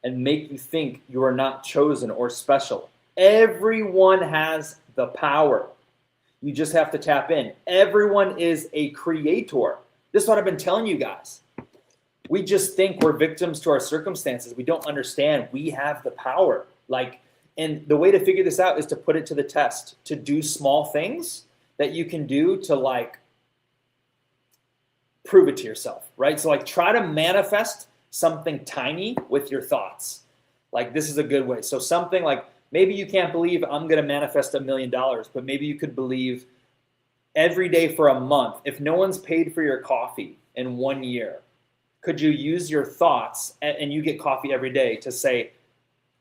Speaker 1: and make you think you are not chosen or special. Everyone has the power. You just have to tap in. Everyone is a creator. This is what I've been telling you guys. We just think we're victims to our circumstances. We don't understand we have the power. And the way to figure this out is to put it to the test, to do small things that you can do to prove it to yourself, right? So try to manifest something tiny with your thoughts. This is a good way. So something like, maybe you can't believe I'm going to manifest $1 million, but maybe you could believe every day for a month, if no one's paid for your coffee in 1 year, could you use your thoughts, and you get coffee every day, to say,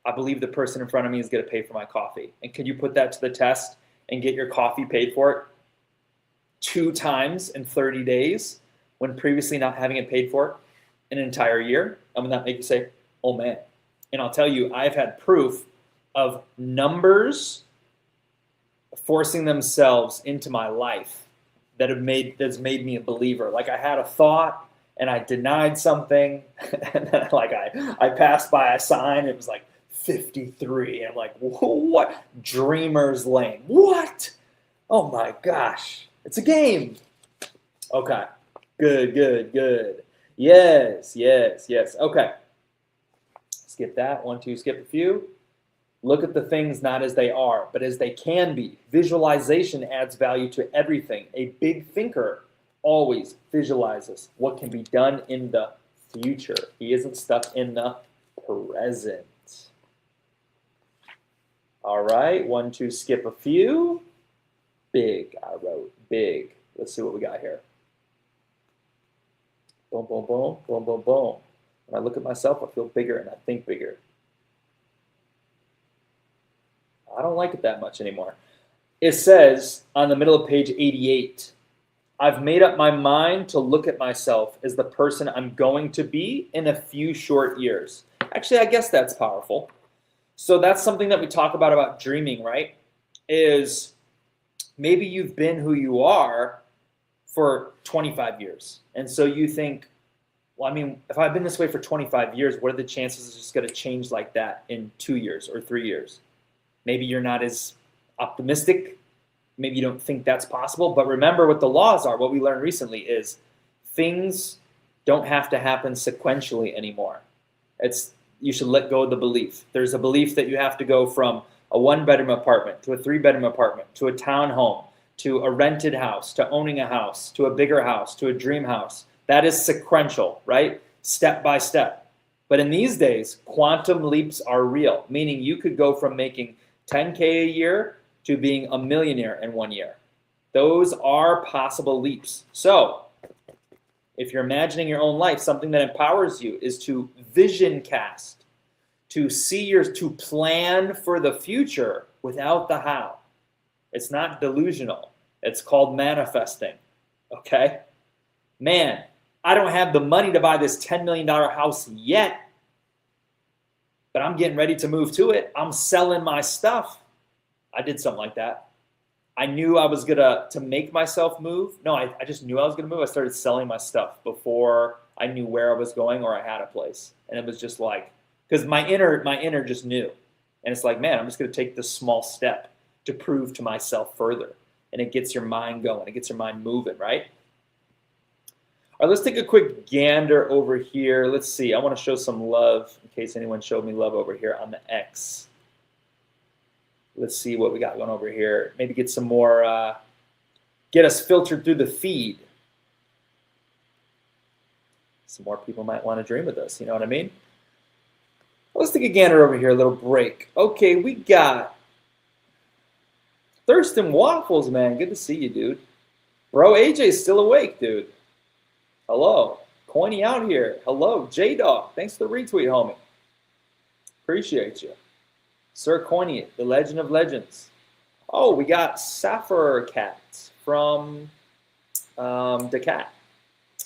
Speaker 1: I believe the person in front of me is going to pay for my coffee. And could you put that to the test and get your coffee paid for it 2 times in 30 days when previously not having it paid for an entire year? Would that make you say, oh man. And I'll tell you, I've had proof of numbers forcing themselves into my life that's made me a believer. Like I had a thought and I denied something, and then like I passed by a sign. It was like 53. I'm like, what? Dreamer's Lane. What? Oh my gosh! It's a game. Okay. Good. Good. Good. Yes. Yes. Yes. Okay. Skip that. 1, 2. Skip a few. Look at the things not as they are, but as they can be. Visualization adds value to everything. A big thinker always visualizes what can be done in the future. He isn't stuck in the present. All right, 1, 2, skip a few. Big, I wrote, big. Let's see what we got here. Boom, boom, boom, boom, boom, boom. When I look at myself, I feel bigger and I think bigger. I don't like it that much anymore. It says on the middle of page 88, I've made up my mind to look at myself as the person I'm going to be in a few short years. Actually, I guess that's powerful. So that's something that we talk about dreaming, right? Is maybe you've been who you are for 25 years. And so you think, well, I mean, if I've been this way for 25 years, what are the chances it's just going to change like that in 2 years or 3 years? Maybe you're not as optimistic. Maybe you don't think that's possible. But remember what the laws are. What we learned recently is things don't have to happen sequentially anymore. You should let go of the belief. There's a belief that you have to go from a 1-bedroom apartment to a 3-bedroom apartment to a townhome to a rented house to owning a house to a bigger house to a dream house. That is sequential, right? Step by step. But in these days, quantum leaps are real, meaning you could go from making 10K a year to being a millionaire in 1 year. Those are possible leaps. So if you're imagining your own life, something that empowers you is to vision cast, to plan for the future without the how. It's not delusional. It's called manifesting, okay? Man, I don't have the money to buy this $10 million house yet, but I'm getting ready to move to it. I'm selling my stuff. I did something like that. I knew I was to make myself move. No, I just knew I was gonna move. I started selling my stuff before I knew where I was going or I had a place. And it was just like, because my inner just knew. And it's like, man, I'm just gonna take this small step to prove to myself further. And it gets your mind going. It gets your mind moving, right? All right, let's take a quick gander over here. Let's see. I want to show some love in case anyone showed me love over here on the X. Let's see what we got going over here. Maybe get some more, get us filtered through the feed. Some more people might want to dream with us, you know what I mean? Let's take a gander over here, a little break. Okay, we got Thurston Waffles, man. Good to see you, dude. Bro, AJ's still awake, dude. Hello. Coiny out here. Hello. J-Dog. Thanks for the retweet, homie. Appreciate you. Sir Coiny, the legend of legends. Oh, we got Sapphire Cat from Decat.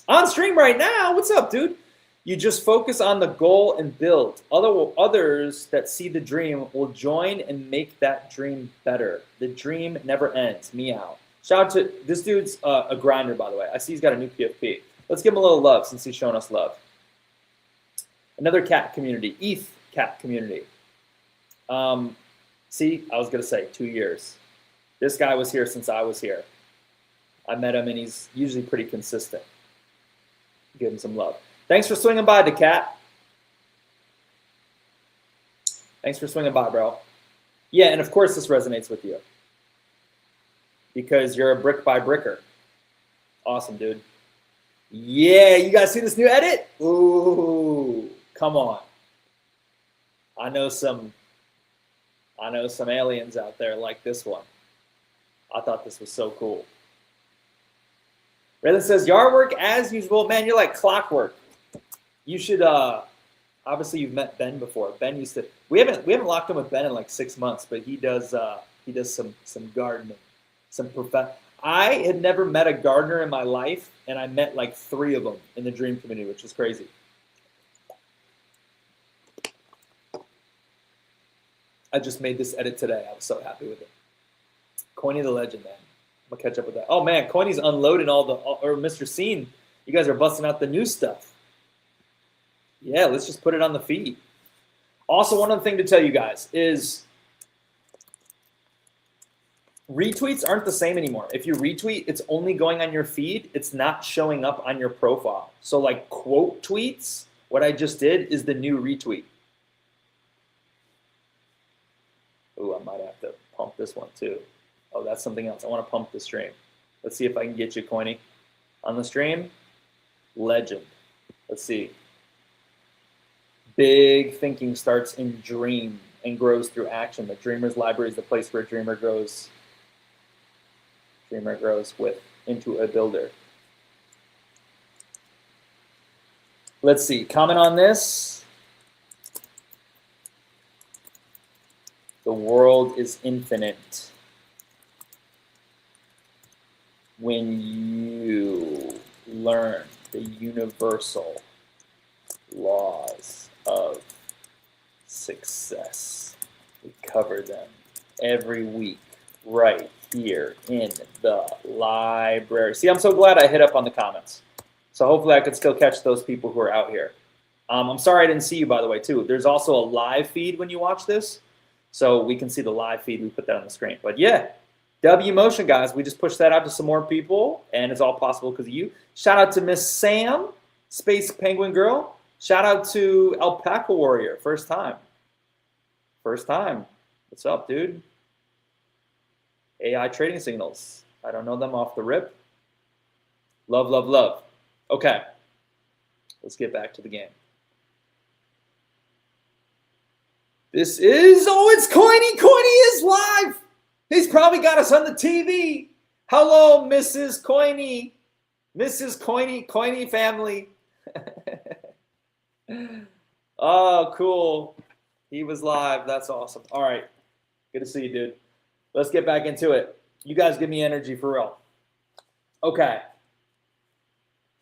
Speaker 1: On stream right now. What's up, dude? You just focus on the goal and build. Others that see the dream will join and make that dream better. The dream never ends. Meow. Shout out to this dude's a grinder, by the way. I see he's got a new PFP. Let's give him a little love since he's showing us love. Another cat community, ETH cat community. See, I was going to say 2 years. This guy was here since I was here. I met him and he's usually pretty consistent. Give him some love. Thanks for swinging by, Decat. Thanks for swinging by, bro. Yeah, and of course this resonates with you because you're a brick by bricker. Awesome, dude. Yeah, you guys see this new edit? Ooh, come on. I know some aliens out there like this one. I thought this was so cool. Raylan says, yard work as usual. Man, you're like clockwork. You should obviously you've met Ben before. Ben used to we haven't locked in with Ben in like 6 months, but he does some gardening, I had never met a gardener in my life, and I met like 3 of them in the dream community, which is crazy. I just made this edit today. I was so happy with it. Coiny the legend, man. I'm gonna catch up with that. Oh man, Coiney's unloading or Mr. Scene. You guys are busting out the new stuff. Yeah, let's just put it on the feed. Also, one other thing to tell you guys is retweets aren't the same anymore. If you retweet, it's only going on your feed. It's not showing up on your profile. So like quote tweets, what I just did is the new retweet. Ooh, I might have to pump this one too. Oh, that's something else. I want to pump the stream. Let's see if I can get you, Coiny, on the stream. Legend. Let's see. Big thinking starts in dream and grows through action. The Dreamer's Library is the place where a dreamer grows. Dreamer grows into a builder. Let's see. Comment on this. The world is infinite when you learn the universal laws of success. We cover them every week right here in the library. See, I'm so glad I hit up on the comments. So hopefully I could still catch those people who are out here. I'm sorry I didn't see you, by the way, too. There's also a live feed when you watch this. So we can see the live feed. We put that on the screen. But yeah, W Motion, guys. We just pushed that out to some more people, and it's all possible because of you. Shout out to Miss Sam, Space Penguin Girl. Shout out to Alpaca Warrior. First time. First time. What's up, dude? AI Trading Signals. I don't know them off the rip. Love, love, love. Okay. Let's get back to the game. This is, oh, it's Coiny. Coiny is live. He's probably got us on the TV. Hello, Mrs. Coiny. Mrs. Coiny, Coiny family. Oh, cool. He was live. That's awesome. All right. Good to see you, dude. Let's get back into it. You guys give me energy for real. Okay.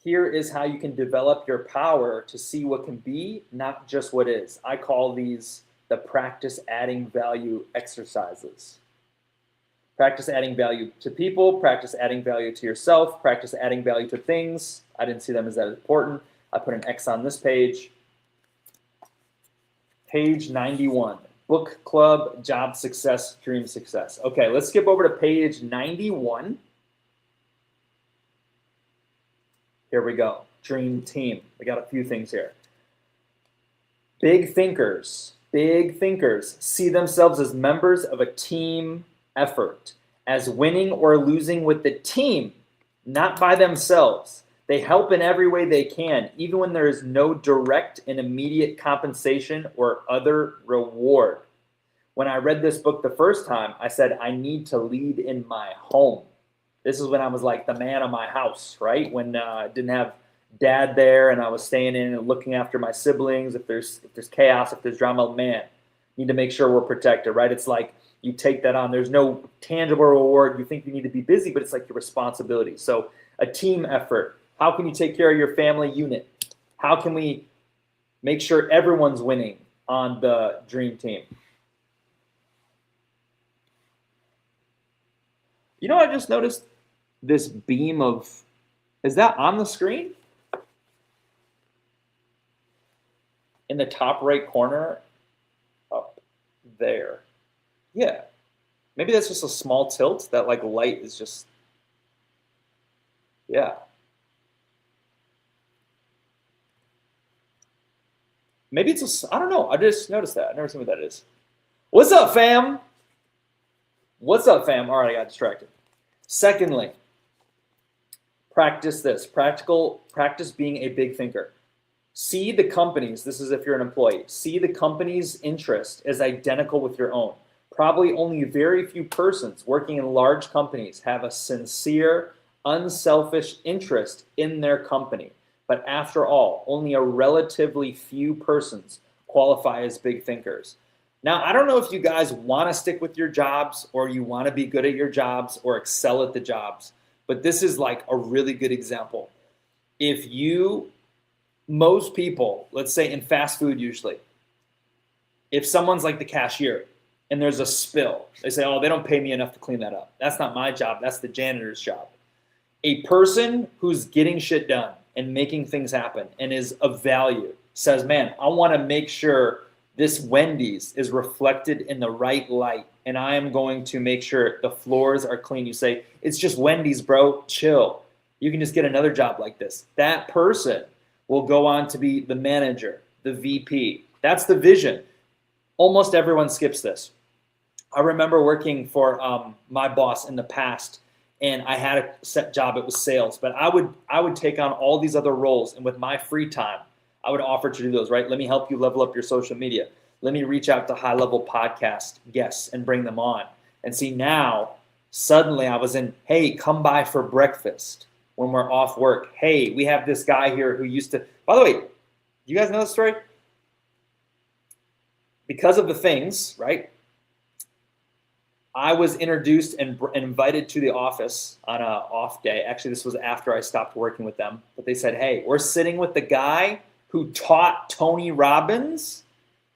Speaker 1: Here is how you can develop your power to see what can be, not just what is. I call these the practice adding value exercises. Practice adding value to people, practice adding value to yourself, practice adding value to things. I didn't see them as that important. I put an X on this page. Page 91, book club, job success, dream success. Okay, let's skip over to page 91. Here we go, dream team. We got a few things here. Big thinkers see themselves as members of a team effort, as winning or losing with the team, not by themselves. They help in every way they can, even when there is no direct and immediate compensation or other reward. When I read this book the first time, I said, I need to lead in my home. This is when I was like the man of my house, right? When I didn't have dad there and I was staying in and looking after my siblings. If there's chaos, if there's drama, man, need to make sure we're protected, right? It's like you take that on. There's no tangible reward. You think you need to be busy, but it's like your responsibility. So a team effort. How can you take care of your family unit? How can we make sure everyone's winning on the dream team? You know, I just noticed this beam of, is that on the screen? In the top right corner, up there. Yeah. Maybe that's just a small tilt. That like light is just, yeah. Maybe it's a, I don't know. I just noticed that. I've never seen what that is. What's up, fam? What's up, fam? All right, I got distracted. Secondly, practice this. Practice being a big thinker. See the companies, this is if you're an employee, see the company's interest as identical with your own. Probably only very few persons working in large companies have a sincere, unselfish interest in their company. But after all, only a relatively few persons qualify as big thinkers. Now, I don't know if you guys want to stick with your jobs or you want to be good at your jobs or excel at the jobs, but this is like a really good example. If you, most people, let's say in fast food usually, if someone's like the cashier and there's a spill. They say, oh, they don't pay me enough to clean that up. That's not my job. That's the janitor's job. A person who's getting shit done and making things happen and is of value says, man, I want to make sure this Wendy's is reflected in the right light, and I am going to make sure the floors are clean. You say, it's just Wendy's, bro. Chill. You can just get another job like this. That person will go on to be the manager, the VP. That's the vision. Almost everyone skips this. I remember working for my boss in the past, and I had a set job. It was sales, but I would take on all these other roles, and with my free time, I would offer to do those, right? Let me help you level up your social media. Let me reach out to high-level podcast guests and bring them on. And see, now, suddenly I was in, hey, come by for breakfast when we're off work. Hey, we have this guy here who used to, by the way, you guys know the story? Because of the things, right? I was introduced and invited to the office on an off day. Actually, this was after I stopped working with them. But they said, hey, we're sitting with the guy who taught Tony Robbins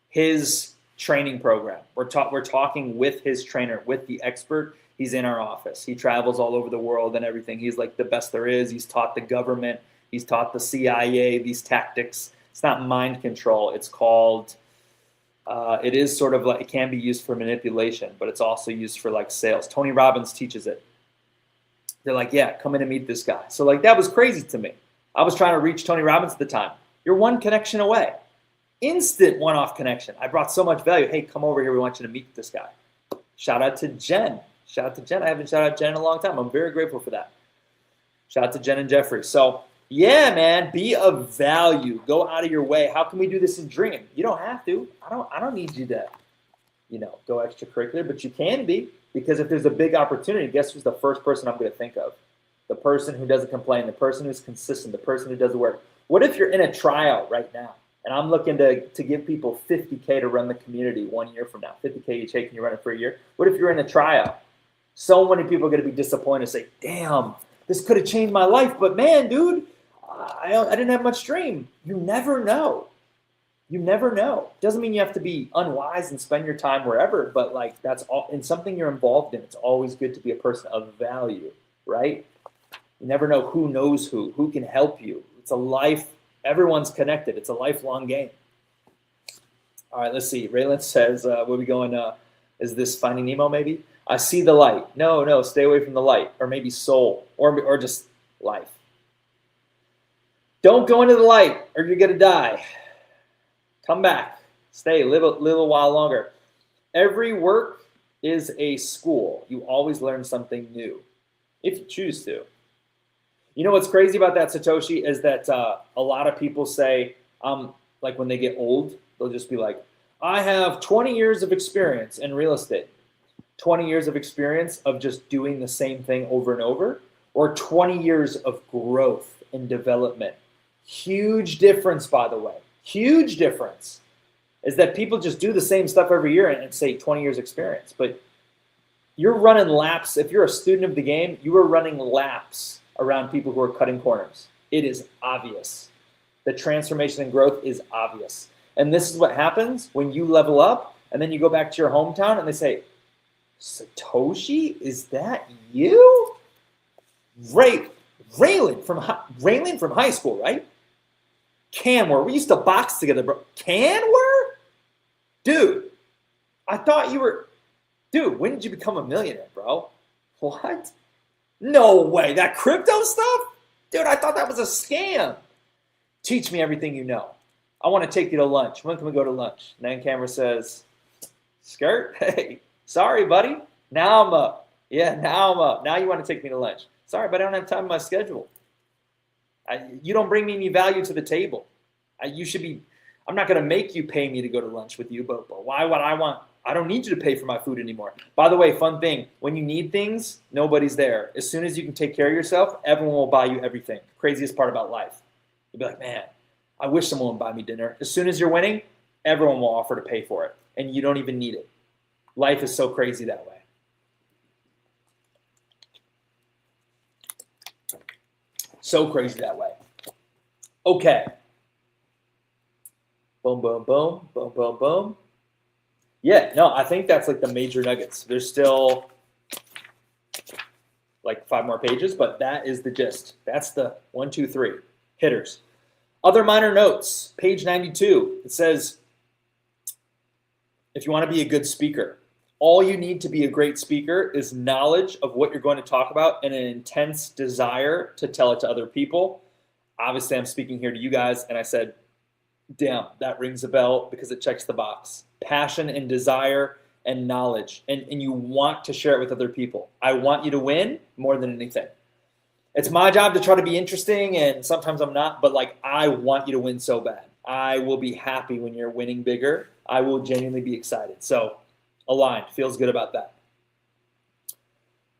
Speaker 1: his training program. We're talking with his trainer, with the expert. He's in our office. He travels all over the world and everything. He's like the best there is. He's taught the government. He's taught the CIA these tactics. It's not mind control. It's called... it is sort of like, it can be used for manipulation, but it's also used for like sales. Tony Robbins teaches it. They're like, yeah, come in and meet this guy. So like, that was crazy to me. I was trying to reach Tony Robbins at the time. You're one connection away. Instant one-off connection. I brought so much value. Hey, come over here. We want you to meet this guy. Shout out to Jen. Shout out to Jen. I haven't shouted out Jen in a long time. I'm very grateful for that. Shout out to Jen and Jeffrey. So yeah, man, be of value. Go out of your way. How can we do this in Dream? You don't have to. I don't need you to, go extracurricular, but you can be, because if there's a big opportunity, guess who's the first person I'm going to think of? The person who doesn't complain, the person who's consistent, the person who does the work. What if you're in a tryout right now, and I'm looking to give people $50K to run the community 1 year from now, $50K each, hey, can you run it for a year? What if you're in a tryout? So many people are going to be disappointed and say, damn, this could have changed my life, but man, dude, I didn't have much dream. You never know. You never know. Doesn't mean you have to be unwise and spend your time wherever, but like that's all in something you're involved in. It's always good to be a person of value, right? You never know who knows who can help you. It's a life. Everyone's connected. It's a lifelong game. All right, let's see. Raylan says, we'll be going, is this Finding Nemo maybe? I see the light. No, stay away from the light. Or maybe soul, or just life. Don't go into the light or you're going to die. Come back. Stay. Live a little while longer. Every work is a school. You always learn something new if you choose to. You know what's crazy about that, Satoshi, is that a lot of people say, like when they get old, they'll just be like, I have 20 years of experience in real estate. 20 years of experience of just doing the same thing over and over, or 20 years of growth and development. Huge difference, by the way. Huge difference is that people just do the same stuff every year and say 20 years experience. But you're running laps. If you're a student of the game, you are running laps around people who are cutting corners. It is obvious. The transformation and growth is obvious. And this is what happens when you level up and then you go back to your hometown and they say, Satoshi, is that you? Raylan from high school, right? Canware. We used to box together, bro. Canware? Dude, I thought you were... Dude, when did you become a millionaire, bro? What? No way. That crypto stuff? Dude, I thought that was a scam. Teach me everything you know. I want to take you to lunch. When can we go to lunch? And then Camera says, Skirt? Hey, sorry, buddy. Now I'm up. Yeah, now I'm up. Now you want to take me to lunch. Sorry, but I don't have time in my schedule. You don't bring me any value to the table. You should be... I'm not going to make you pay me to go to lunch with you, but why would I want... I don't need you to pay for my food anymore. By the way, fun thing, when you need things, nobody's there. As soon as you can take care of yourself, everyone will buy you everything. Craziest part about life. You'll be like, man, I wish someone would buy me dinner. As soon as you're winning, everyone will offer to pay for it, and you don't even need it. Life is so crazy that way. So crazy that way. Okay. Boom, boom, boom, boom, boom, boom. Yeah, no, I think that's like the major nuggets. There's still like 5 more pages, but that is the gist. That's the 1, 2, 3 hitters. Other minor notes, page 92. It says, if you want to be a good speaker, all you need to be a great speaker is knowledge of what you're going to talk about and an intense desire to tell it to other people. Obviously, I'm speaking here to you guys, and I said, damn, that rings a bell because it checks the box. Passion and desire and knowledge, and you want to share it with other people. I want you to win more than anything. It's my job to try to be interesting, and sometimes I'm not, but like I want you to win so bad. I will be happy when you're winning bigger. I will genuinely be excited. So aligned, feels good about that.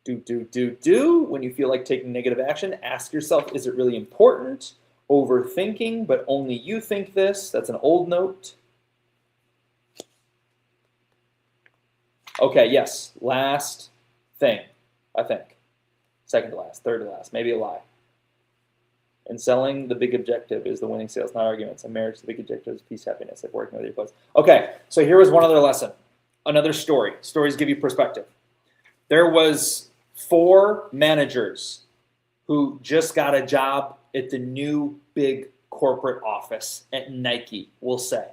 Speaker 1: When you feel like taking negative action, ask yourself, is it really important? Overthinking, but only you think this. That's an old note. Okay, yes, last thing, I think. Second to last, third to last, maybe a lie. And selling, the big objective is the winning sales, not arguments. In marriage, the big objective is peace, happiness, like working with your clothes. Okay, so here was one other lesson. Another story. Stories give you perspective. There was 4 managers who just got a job at the new big corporate office at Nike, we'll say.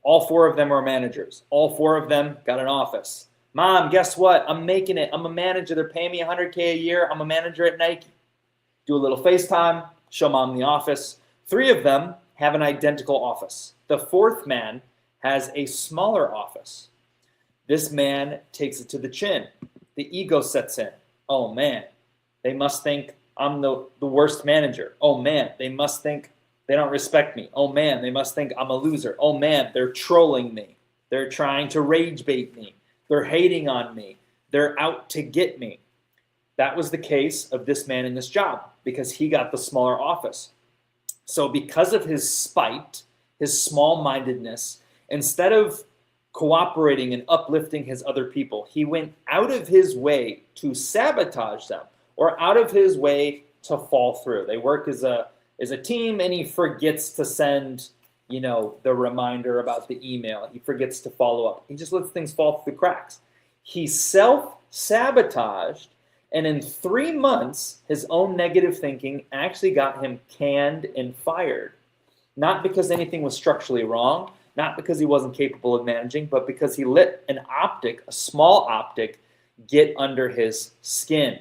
Speaker 1: All 4 of them are managers. All 4 of them got an office. Mom, guess what? I'm making it. I'm a manager. They're paying me $100K a year. I'm a manager at Nike. Do a little FaceTime, show mom the office. 3 of them have an identical office. The 4th man has a smaller office. This man takes it to the chin. The ego sets in. Oh man, they must think I'm the worst manager. Oh man, they must think they don't respect me. Oh man, they must think I'm a loser. Oh man, they're trolling me. They're trying to rage bait me. They're hating on me. They're out to get me. That was the case of this man in this job because he got the smaller office. So because of his spite, his small-mindedness, instead of cooperating and uplifting his other people, he went out of his way to sabotage them or out of his way to fall through. They work as a team, and he forgets to send, the reminder about the email. He forgets to follow up. He just lets things fall through the cracks. He self-sabotaged, and in 3 months, his own negative thinking actually got him canned and fired. Not because anything was structurally wrong, not because he wasn't capable of managing, but because he let a small optic, get under his skin.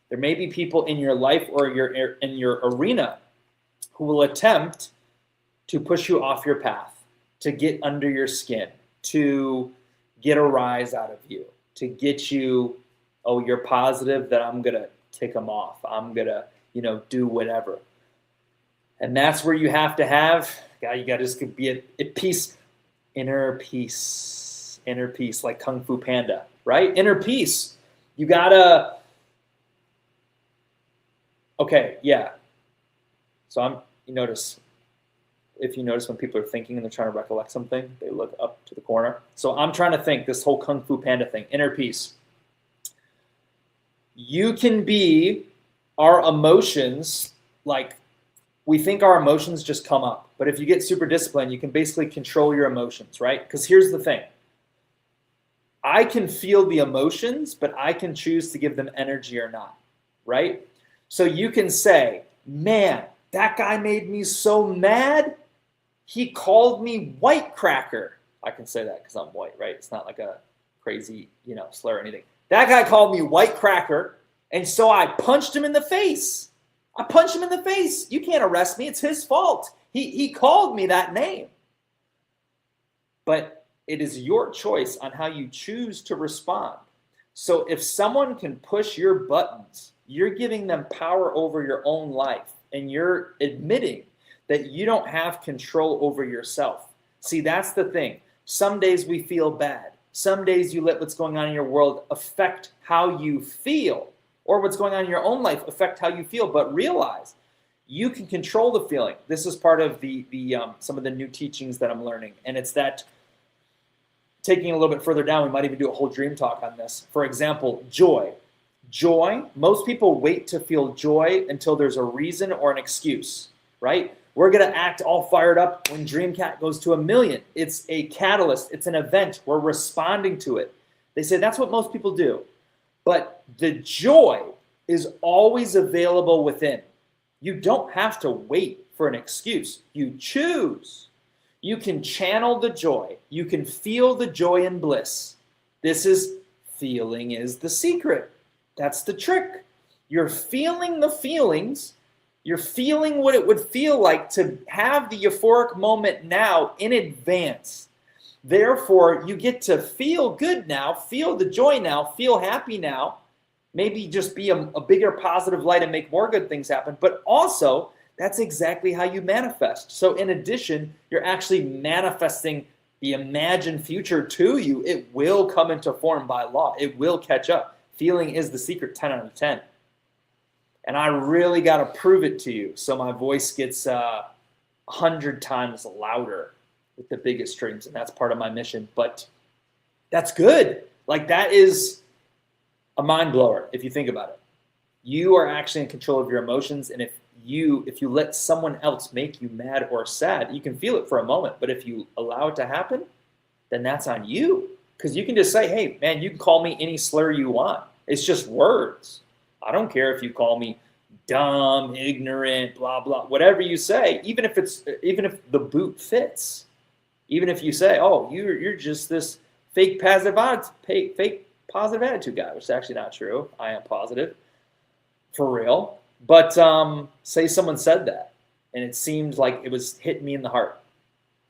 Speaker 1: There may be people in your life or in your arena who will attempt to push you off your path, to get under your skin, to get a rise out of you, to get you, oh, you're positive that I'm going to tick them off. I'm going to, do whatever. And that's where you have to have, you got to just be at peace, inner peace, like Kung Fu Panda, right? Inner peace. You got to, okay, yeah. So if you notice when people are thinking and they're trying to recollect something, they look up to the corner. So I'm trying to think this whole Kung Fu Panda thing, inner peace. You can be our emotions, like we think our emotions just come up. But if you get super disciplined, you can basically control your emotions, right? Because here's the thing. I can feel the emotions, but I can choose to give them energy or not, right? So you can say, man, that guy made me so mad. He called me white cracker. I can say that because I'm white, right? It's not like a crazy, slur or anything. That guy called me white cracker, and so I punched him in the face. You can't arrest me. It's his fault. He called me that name. But it is your choice on how you choose to respond. So if someone can push your buttons, you're giving them power over your own life, and you're admitting that you don't have control over yourself. See, that's the thing. Some days we feel bad. Some days you let what's going on in your world affect how you feel, or what's going on in your own life affect how you feel. But realize you can control the feeling. This is part of the some of the new teachings that I'm learning, and it's that taking it a little bit further down, we might even do a whole dream talk on this. For example, joy. Joy, most people wait to feel joy until there's a reason or an excuse, right? We're going to act all fired up when Dreamcat goes to 1 million. It's a catalyst. It's an event. We're responding to it. They say that's what most people do. But the joy is always available within. You don't have to wait for an excuse. You choose. You can channel the joy. You can feel the joy and bliss. This is feeling is the secret. That's the trick. You're feeling the feelings. You're feeling what it would feel like to have the euphoric moment now in advance. Therefore, you get to feel good now, feel the joy now, feel happy now. Maybe just be a bigger positive light and make more good things happen. But also, that's exactly how you manifest. So in addition, you're actually manifesting the imagined future to you. It will come into form by law. It will catch up. Feeling is the secret, 10 out of 10. And I really got to prove it to you so my voice gets 100 times louder with the biggest dreams. And that's part of my mission. But that's good. Like, that is a mind blower if you think about it. You are actually in control of your emotions. And if you let someone else make you mad or sad, you can feel it for a moment. But if you allow it to happen, then that's on you. Because you can just say, hey, man, you can call me any slur you want. It's just words. I don't care if you call me dumb, ignorant, blah, blah, whatever you say, even if the boot fits. Even if you say, oh, you're just this fake positive attitude guy, which is actually not true. I am positive, for real. But say someone said that, and it seemed like it was hitting me in the heart.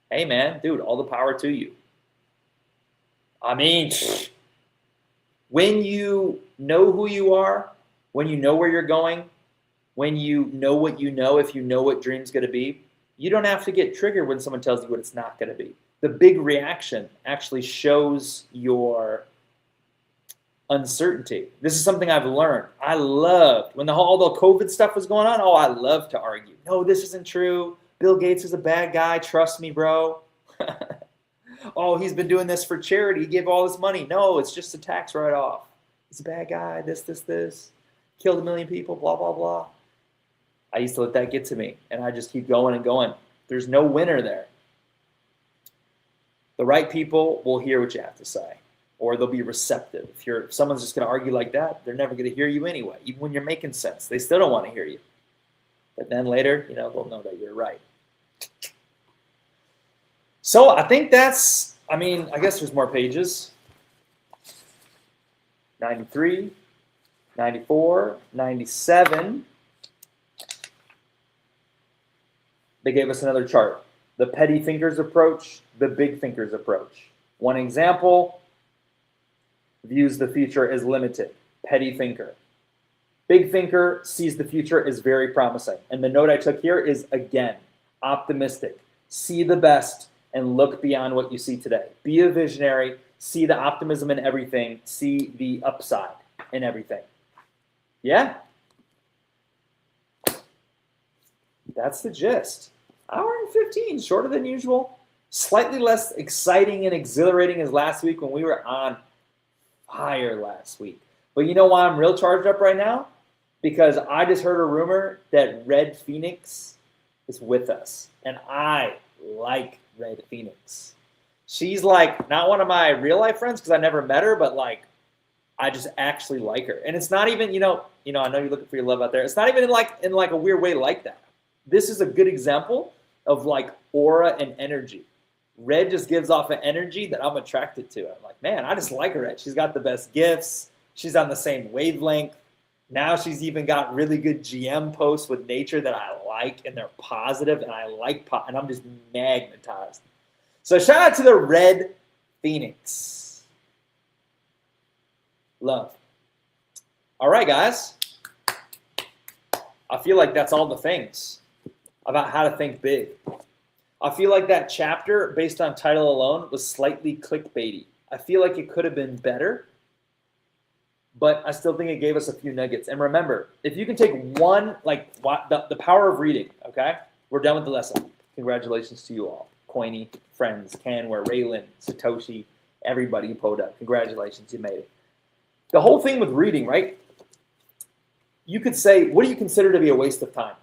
Speaker 1: Hey, man, dude, all the power to you. I mean, when you know who you are, when you know where you're going, when you know what you know, if you know what dream's going to be, you don't have to get triggered when someone tells you what it's not going to be. The big reaction actually shows your uncertainty. This is something I've learned. I loved when all the COVID stuff was going on. Oh, I love to argue. No, this isn't true. Bill Gates is a bad guy. Trust me, bro. Oh, he's been doing this for charity. He gave all his money. No, it's just a tax write-off. He's a bad guy. This. Killed 1 million people, blah, blah, blah. I used to let that get to me, and I just keep going and going. There's no winner there. The right people will hear what you have to say, or they'll be receptive. If someone's just going to argue like that, they're never going to hear you anyway. Even when you're making sense, they still don't want to hear you. But then later, they'll know that you're right. So I think I guess there's more pages. 93, 94, 97. They gave us another chart. The petty thinkers approach, the big thinkers approach. One example, views the future as limited. Petty thinker. Big thinker sees the future as very promising. And the note I took here is, again, optimistic. See the best and look beyond what you see today. Be a visionary. See the optimism in everything. See the upside in everything. Yeah? That's the gist. Hour and 15, shorter than usual. Slightly less exciting and exhilarating as last week when we were on fire last week. But you know why I'm real charged up right now? Because I just heard a rumor that Red Phoenix is with us. And I like Red Phoenix. She's like not one of my real life friends because I never met her, but like I just actually like her. And it's not even, I know you're looking for your love out there. It's not even in like a weird way like that. This is a good example of like aura and energy. Red just gives off an energy that I'm attracted to. I'm like, man, I just like her. Red. She's got the best gifts. She's on the same wavelength. Now she's even got really good GM posts with nature that I like, and they're positive, and I like and I'm just magnetized. So shout out to the Red Phoenix. Love. All right, guys. I feel like that's all the things about how to think big. I feel like that chapter, based on title alone, was slightly clickbaity. I feel like it could have been better, but I still think it gave us a few nuggets. And remember, if you can take one, the power of reading, okay? We're done with the lesson. Congratulations to you all. Coiny, friends, Canware, Raylan, Satoshi, everybody who pulled up. Congratulations, you made it. The whole thing with reading, right? You could say, what do you consider to be a waste of time?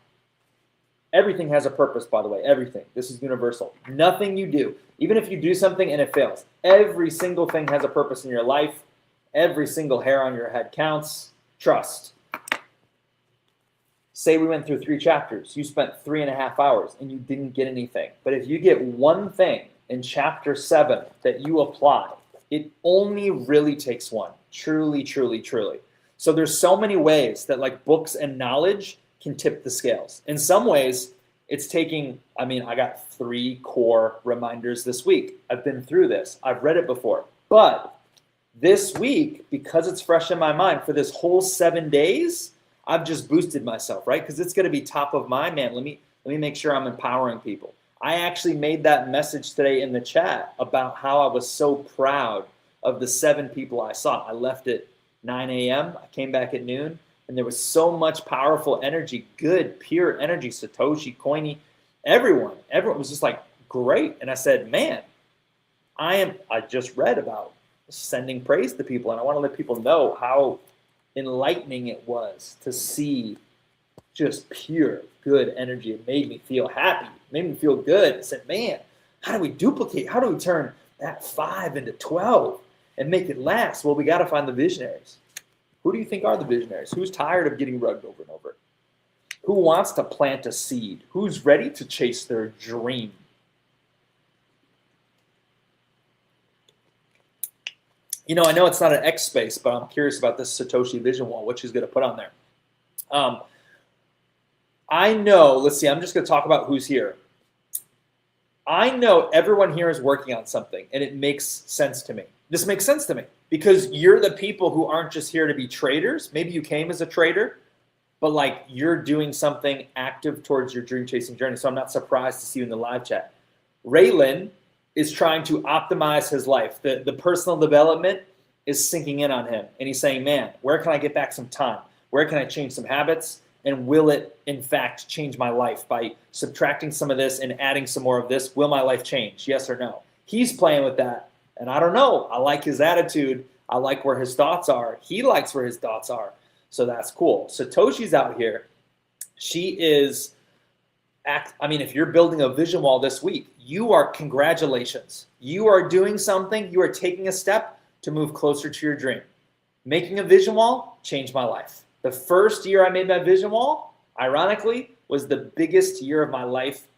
Speaker 1: Everything has a purpose, by the way. Everything. This is universal. Nothing you do, even if you do something and it fails, every single thing has a purpose in your life. Every single hair on your head counts. Trust. Say we went through 3 chapters. You spent 3.5 hours and you didn't get anything. But if you get one thing in chapter 7 that you apply, it only really takes one. Truly, truly, truly. So there's so many ways that like books and knowledge can tip the scales. In some ways, it's taking, I got 3 core reminders this week. I've been through this. I've read it before. But this week, because it's fresh in my mind, for this whole 7 days, I've just boosted myself, right? Because it's going to be top of mind, man. Let me make sure I'm empowering people. I actually made that message today in the chat about how I was so proud of the 7 people I saw. I left at 9 a.m. I came back at noon. And there was so much powerful energy, good, pure energy. Satoshi, Coiny, everyone was just like, great. And I said, man, I just read about sending praise to people. And I want to let people know how enlightening it was to see just pure, good energy. It made me feel happy. It made me feel good. I said, man, how do we duplicate? How do we turn that 5 into 12 and make it last? Well, we got to find the visionaries. Who do you think are the visionaries? Who's tired of getting rugged over and over? Who wants to plant a seed? Who's ready to chase their dream? I know it's not an X space, but I'm curious about this Satoshi vision wall, what she's going to put on there. I know, let's see, I'm just going to talk about who's here. I know everyone here is working on something, and it makes sense to me. This makes sense to me because you're the people who aren't just here to be traders. Maybe you came as a trader, but like you're doing something active towards your dream chasing journey. So I'm not surprised to see you in the live chat. Raylan is trying to optimize his life. The personal development is sinking in on him. And he's saying, man, where can I get back some time? Where can I change some habits? And will it, in fact, change my life? By subtracting some of this and adding some more of this, will my life change? Yes or no? He's playing with that. And I don't know. I like his attitude. I like where his thoughts are. He likes where his thoughts are. So that's cool. Satoshi's out here. She is, if you're building a vision wall this week, congratulations. You are doing something. You are taking a step to move closer to your dream. Making a vision wall changed my life. The first year I made my vision wall, ironically, was the biggest year of my life.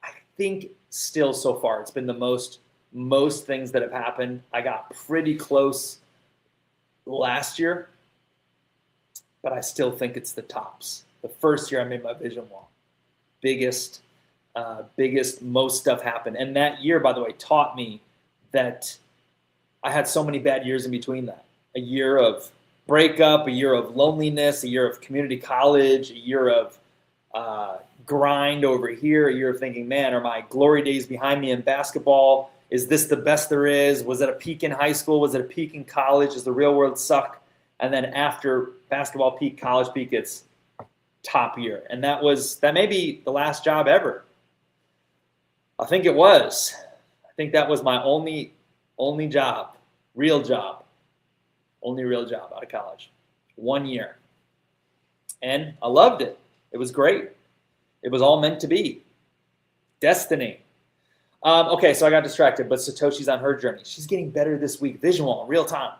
Speaker 1: I think still so far. It's been the most things that have happened. I got pretty close last year, but I still think it's the tops. The first year I made my vision wall. Biggest, most stuff happened. And that year, by the way, taught me that I had so many bad years in between that. A year of breakup, a year of loneliness, a year of community college, a year of grind over here, a year of thinking, man, are my glory days behind me in basketball? Is this the best there is? Was it a peak in high school? Was it a peak in college? Does the real world suck? And then after basketball peak, college peak, it's top year. And that may be the last job ever. I think it was. I think that was my only job, real job. Only real job out of college. 1 year. And I loved it. It was great. It was all meant to be. Destiny. Okay, so I got distracted, but Satoshi's on her journey. She's getting better this week. Vision wall, real time.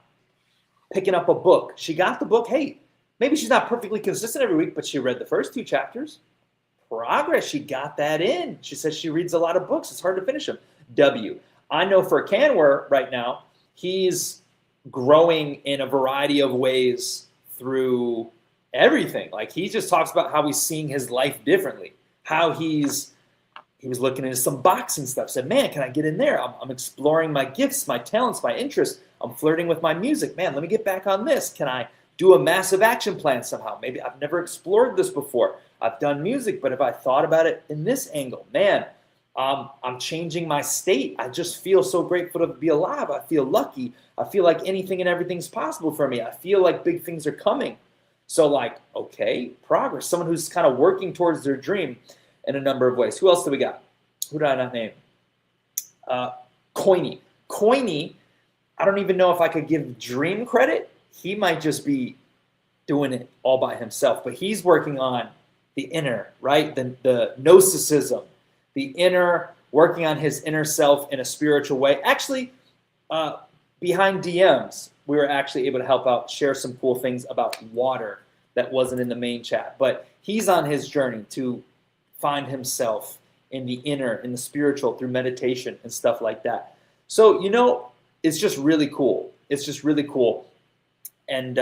Speaker 1: Picking up a book. She got the book. Hey, maybe she's not perfectly consistent every week, but she read the first 2 chapters. Progress. She got that in. She says she reads a lot of books. It's hard to finish them. W. I know for Canware right now, he's growing in a variety of ways through everything. Like he just talks about how he's seeing his life differently. How he was looking into some boxing stuff. Said, man, can I get in there? I'm exploring my gifts, my talents, my interests. I'm flirting with my music. Man, let me get back on this. Can I do a massive action plan somehow? Maybe I've never explored this before. I've done music, but if I thought about it in this angle, man, I'm changing my state. I just feel so grateful to be alive. I feel lucky. I feel like anything and everything's possible for me. I feel like big things are coming. So like, okay, progress. Someone who's kind of working towards their dream in a number of ways. Who else do we got? Who did I not name? Coiny. Coiny, I don't even know if I could give Dream credit. He might just be doing it all by himself, but he's working on the inner, right? The gnosticism, the inner, working on his inner self in a spiritual way. Actually, behind DMs, we were actually able to help out, share some cool things about water that wasn't in the main chat. But he's on his journey to find himself in the inner, in the spiritual, through meditation and stuff like that. So, it's just really cool. It's just really cool. And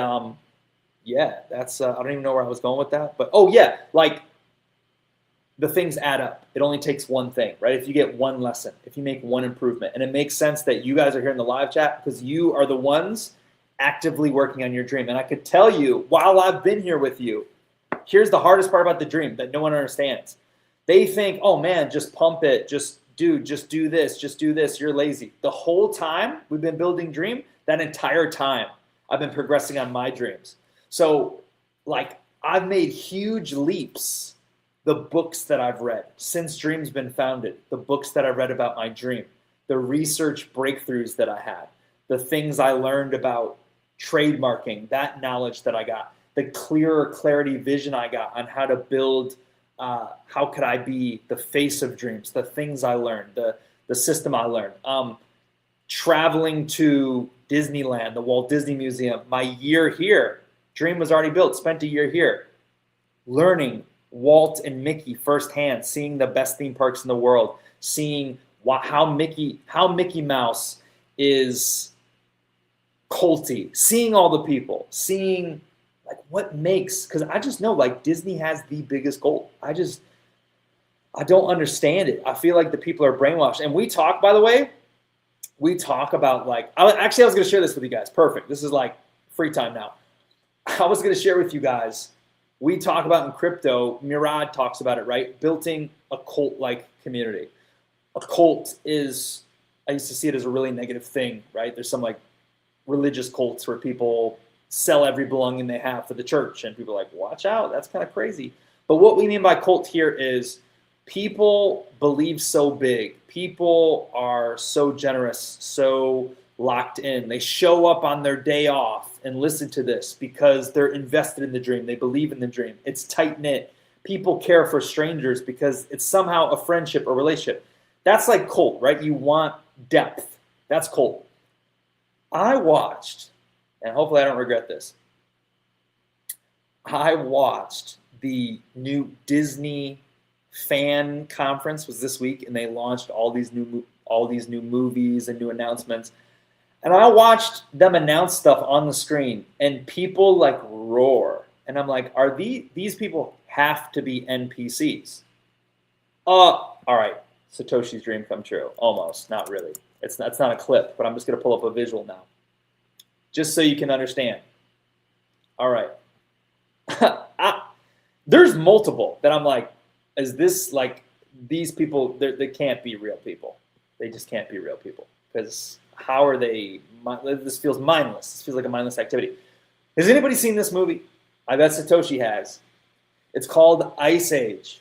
Speaker 1: yeah, that's, I don't even know where I was going with that. But, oh yeah, like the things add up. It only takes one thing, right? If you get one lesson, if you make one improvement, and it makes sense that you guys are here in the live chat because you are the ones actively working on your dream. And I could tell you, while I've been here with you, here's the hardest part about the dream that no one understands. They think, oh man, just pump it, just do this, you're lazy. The whole time we've been building dream, that entire time, I've been progressing on my dreams. So like I've made huge leaps. The books that I've read since Dream's been founded, the books that I read about my dream, the research breakthroughs that I had, the things I learned about trademarking, that knowledge that I got, the clearer clarity vision I got on how to build, how could I be the face of dreams, the things I learned, the system I learned. Traveling to Disneyland, the Walt Disney Museum, my year here, Dream was already built, spent a year here, learning Walt and Mickey firsthand, seeing the best theme parks in the world, seeing how Mickey Mouse is culty, seeing all the people, seeing like what makes, because I just know like Disney has the biggest goal. I don't understand it. I feel like the people are brainwashed. And we talk, by the way, about like, I was going to share this with you guys. Perfect. This is like free time now. I was going to share with you guys, we talk about in crypto, Murad talks about it, right? Building a cult-like community. A cult is, I used to see it as a really negative thing, right? There's some like religious cults where people sell every belonging they have for the church and people are like, watch out, that's kind of crazy. But what we mean by cult here is people believe so big. People are so generous, so locked in. They show up on their day off and listen to this because they're invested in the dream. They believe in the dream. It's tight-knit. People care for strangers because it's somehow a friendship or relationship. That's like cult, right? You want depth. That's cult. I watched, and hopefully I don't regret this, I watched the new Disney fan conference was this week, and they launched all these new movies and new announcements. And I watched them announce stuff on the screen, and people like roar. And I'm like, are these people have to be NPCs? All right, Satoshi's dream come true. Almost, not really. It's not a clip, but I'm just gonna pull up a visual now, just so you can understand. All right, there's multiple that I'm like, is this like these people? They can't be real people. They just can't be real people because. How are they? This feels mindless. This feels like a mindless activity. Has anybody seen this movie? I bet Satoshi has. It's called Ice Age.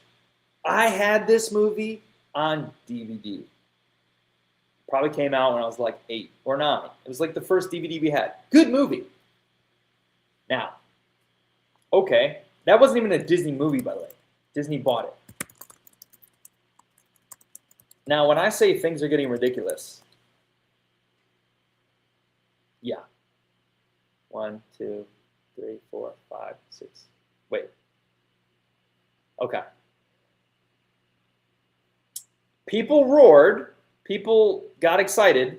Speaker 1: I had this movie on DVD. Probably came out when I was like 8 or 9. It was like the first DVD we had. Good movie. Now, okay, that wasn't even a Disney movie, by the way. Disney bought it. Now, when I say things are getting ridiculous, yeah. 1, 2, 3, 4, 5, 6. Wait. Okay. People roared. People got excited,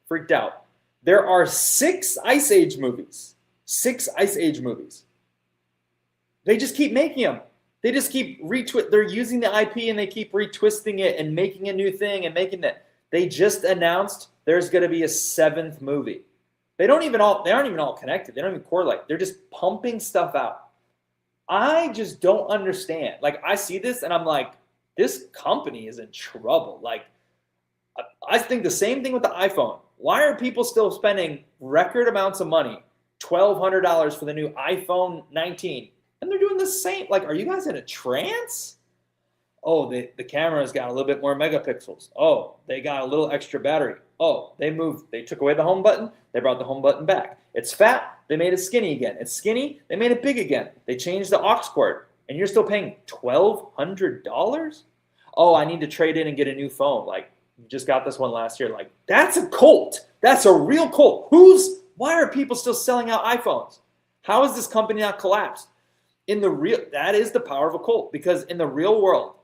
Speaker 1: freaked out. There are 6 Ice Age movies. 6 Ice Age movies. They just keep making them. They just keep they're using the IP and they keep retwisting it and making a new thing and making that. They just announced there's going to be a 7th movie. They aren't even all connected. They don't even correlate. They're just pumping stuff out. I just don't understand. Like I see this and I'm like, this company is in trouble. Like I think the same thing with the iPhone. Why are people still spending record amounts of money, $1,200 for the new iPhone 19? And they're doing the same. Like, are you guys in a trance? Oh, the camera's got a little bit more megapixels. Oh, they got a little extra battery. Oh, they took away the home button. They brought the home button back. It's fat. They made it skinny again. It's skinny. They made it big again. They changed the aux cord. and you're still paying $1,200? Oh, I need to trade in and get a new phone. Like, you just got this one last year. Like, that's a cult. That's a real cult. Why are people still selling out iPhones? How is this company not collapsed? That is the power of a cult, because in the real world,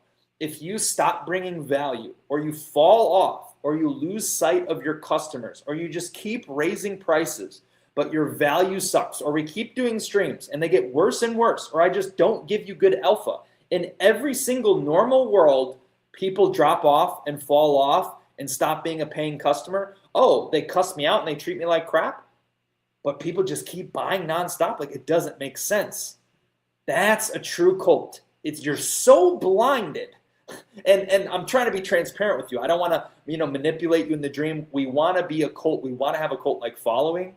Speaker 1: if you stop bringing value, or you fall off, or you lose sight of your customers, or you just keep raising prices, but your value sucks, or we keep doing streams and they get worse and worse, or I just don't give you good alpha. In every single normal world, people drop off and fall off and stop being a paying customer. Oh, they cuss me out and they treat me like crap, but people just keep buying nonstop. Like, it doesn't make sense. That's a true cult. You're so blinded. And I'm trying to be transparent with you. I don't want to, manipulate you in the dream. We want to be a cult. We want to have a cult-like following.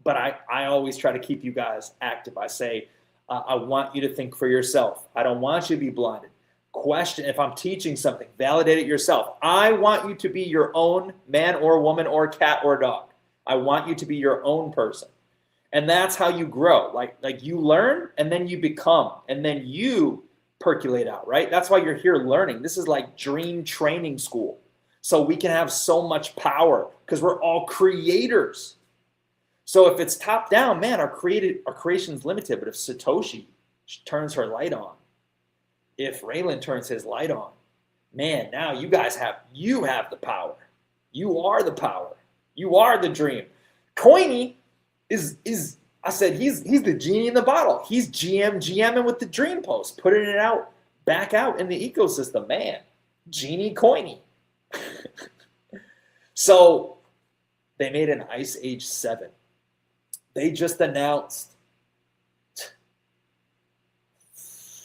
Speaker 1: But I always try to keep you guys active. I say, I want you to think for yourself. I don't want you to be blinded. Question, if I'm teaching something, validate it yourself. I want you to be your own man or woman or cat or dog. I want you to be your own person. And that's how you grow. Like you learn, and then you become, and then you percolate out, right? That's why you're here learning. This is like dream training school. So we can have so much power because we're all creators. So if it's top down, man, our creation's limited. But if Satoshi turns her light on, if Raylan turns his light on, man, now you have the power. You are the power. You are the dream. Coiny is I said he's the genie in the bottle. He's GMing with the dream post, putting it out, back out in the ecosystem, man. Genie Coiny. So they made an Ice Age 7. They just announced,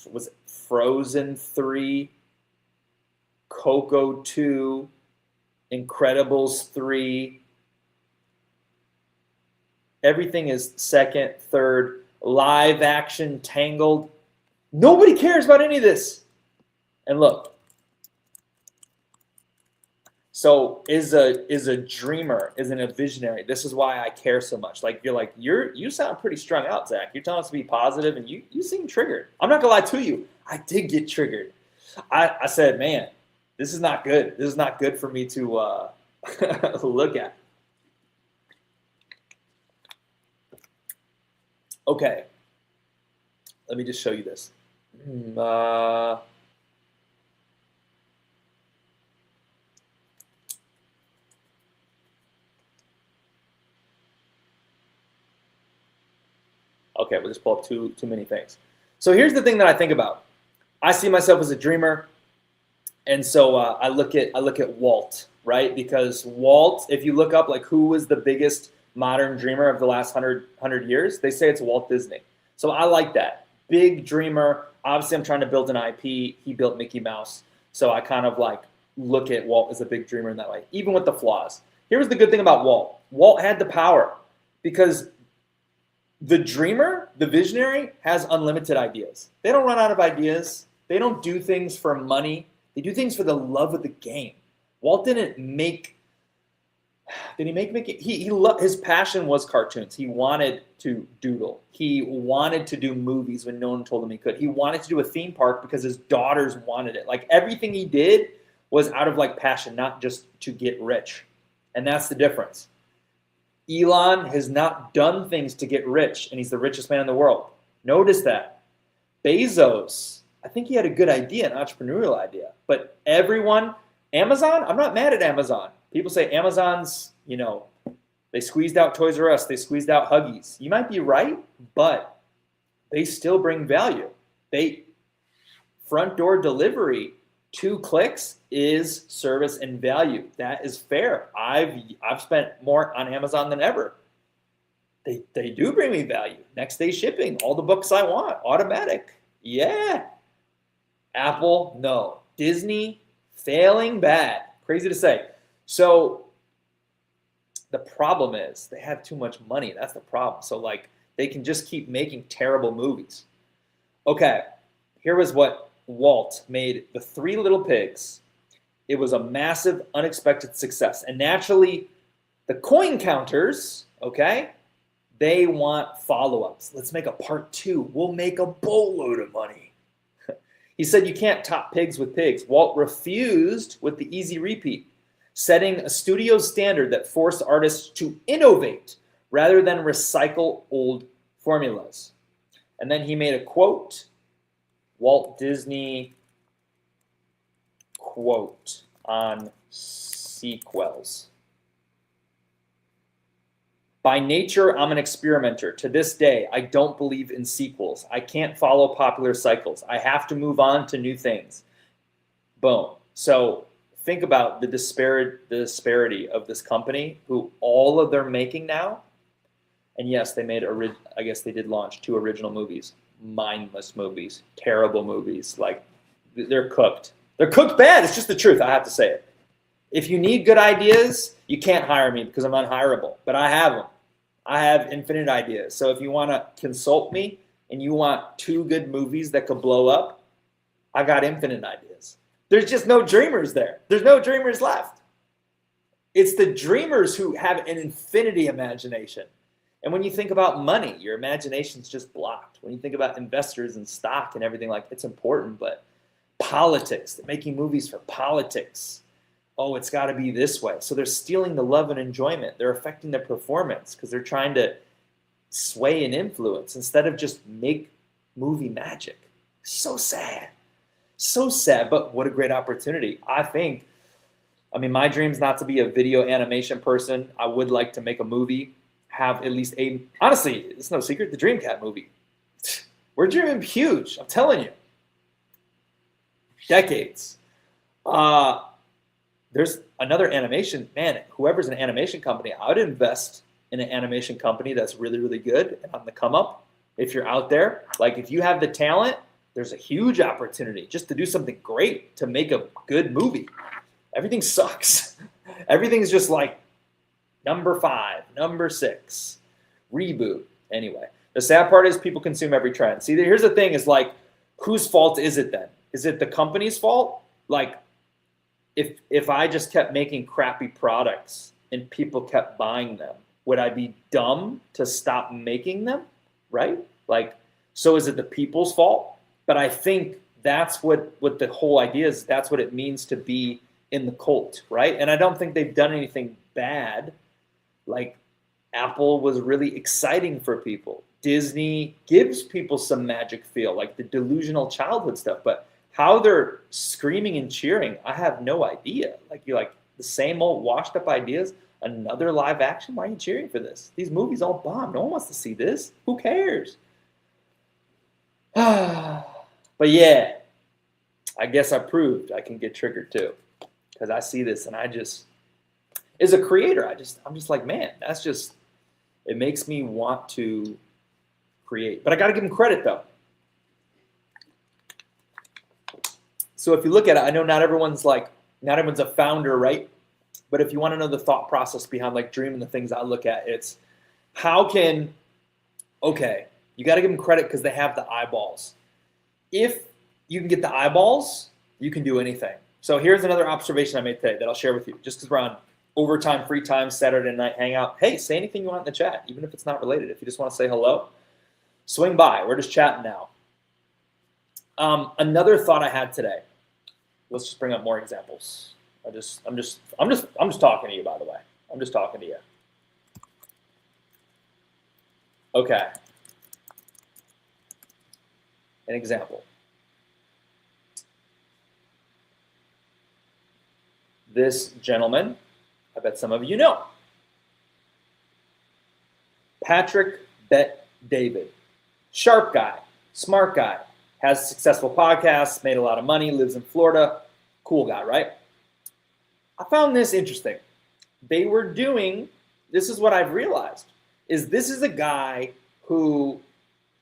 Speaker 1: was it Frozen 3, Coco 2, Incredibles 3. Everything is second, third, live action, Tangled. Nobody cares about any of this. And look, so is a dreamer, isn't a visionary. This is why I care so much. Like, you sound pretty strung out, Zach. You're telling us to be positive, and you seem triggered. I'm not gonna lie to you. I did get triggered. I said, man, this is not good. This is not good for me to look at. Okay, let me just show you this. Okay, we'll just pull up too many things. So here's the thing that I think about. I see myself as a dreamer, and so I look at Walt, right? Because Walt, if you look up like who was the biggest modern dreamer of the last 100 years, they say it's Walt Disney. So I like that. Big dreamer. Obviously, I'm trying to build an IP. He built Mickey Mouse. So I kind of like look at Walt as a big dreamer in that way, even with the flaws. Here's the good thing about Walt. Walt had the power because the dreamer, the visionary, has unlimited ideas. They don't run out of ideas. They don't do things for money. They do things for the love of the game. Walt didn't make... Did he make Mickey? His passion was cartoons. He wanted to doodle. He wanted to do movies when no one told him he could. He wanted to do a theme park because his daughters wanted it. Like, everything he did was out of like passion, not just to get rich. And that's the difference. Elon has not done things to get rich, and he's the richest man in the world. Notice that. Bezos, I think he had a good idea, an entrepreneurial idea. But Amazon, I'm not mad at Amazon. People say Amazon's, they squeezed out Toys R Us, they squeezed out Huggies. You might be right, but they still bring value. Front door delivery, 2 clicks is service and value. That is fair. I've spent more on Amazon than ever. They do bring me value. Next day shipping, all the books I want, automatic. Yeah. Apple, no. Disney, failing bad. Crazy to say. So the problem is they have too much money. That's the problem. So like they can just keep making terrible movies. Okay, here was what Walt made the 3 Little Pigs. It was a massive, unexpected success. And naturally, the coin counters, okay, they want follow-ups. Let's make a part 2. We'll make a boatload of money. He said you can't top pigs with pigs. Walt refused with the easy repeat, setting a studio standard that forced artists to innovate rather than recycle old formulas. And then he made a quote, Walt Disney quote on sequels. By nature, I'm an experimenter. To this day, I don't believe in sequels. I can't follow popular cycles. I have to move on to new things. Boom. So think about the disparity of this company, who all of their making now, and yes, they made, I guess they did launch 2 original movies, mindless movies, terrible movies. Like, they're cooked. They're cooked bad. It's just the truth. I have to say it. If you need good ideas, you can't hire me because I'm unhireable, but I have them. I have infinite ideas. So if you want to consult me and you want 2 good movies that could blow up, I got infinite ideas. There's just no dreamers there. There's no dreamers left. It's the dreamers who have an infinity imagination. And when you think about money, your imagination's just blocked. When you think about investors and stock and everything, like, it's important, but politics, they're making movies for politics. Oh, it's got to be this way. So they're stealing the love and enjoyment. They're affecting their performance because they're trying to sway and influence instead of just make movie magic. So sad. So sad, but what a great opportunity. I mean, my dream's not to be a video animation person. I would like to make a movie, have at least honestly, it's no secret, the Dreamcat movie. We're dreaming huge, I'm telling you. Decades. There's another animation, man, whoever's an animation company, I would invest in an animation company that's really, really good and on the come up. If you're out there, like, if you have the talent, there's a huge opportunity just to do something great, to make a good movie. Everything sucks. Everything's just like number 5, number 6, reboot. Anyway, the sad part is people consume every trend. See, here's the thing is, like, whose fault is it then? Is it the company's fault? Like, if I just kept making crappy products and people kept buying them, would I be dumb to stop making them, right? Like, so is it the people's fault? But I think that's what the whole idea is. That's what it means to be in the cult, right? And I don't think they've done anything bad. Like, Apple was really exciting for people. Disney gives people some magic feel, like the delusional childhood stuff. But how they're screaming and cheering, I have no idea. Like, you're like, the same old washed up ideas, another live action? Why are you cheering for this? These movies all bomb. No one wants to see this. Who cares? But yeah, I guess I proved I can get triggered too. Because I see this and I just, as a creator, I'm just like, man, that's just, it makes me want to create. But I got to give them credit though. So if you look at it, I know not everyone's a founder, right? But if you want to know the thought process behind, like, Dream and the things I look at, it's you got to give them credit because they have the eyeballs. If you can get the eyeballs, you can do anything. So here's another observation I made today that I'll share with you, just because we're on overtime, free time, Saturday night hangout. Hey, say anything you want in the chat, even if it's not related. If you just want to say hello, swing by. We're just chatting now. Another thought I had today. Let's just bring up more examples. I'm just talking to you, by the way. I'm just talking to you. Okay. An example. This gentleman, I bet some of you know. Patrick Bet David. Sharp guy, smart guy, has successful podcasts, made a lot of money, lives in Florida. Cool guy, right? I found this interesting. They were doing, this is what I've realized, is this is a guy who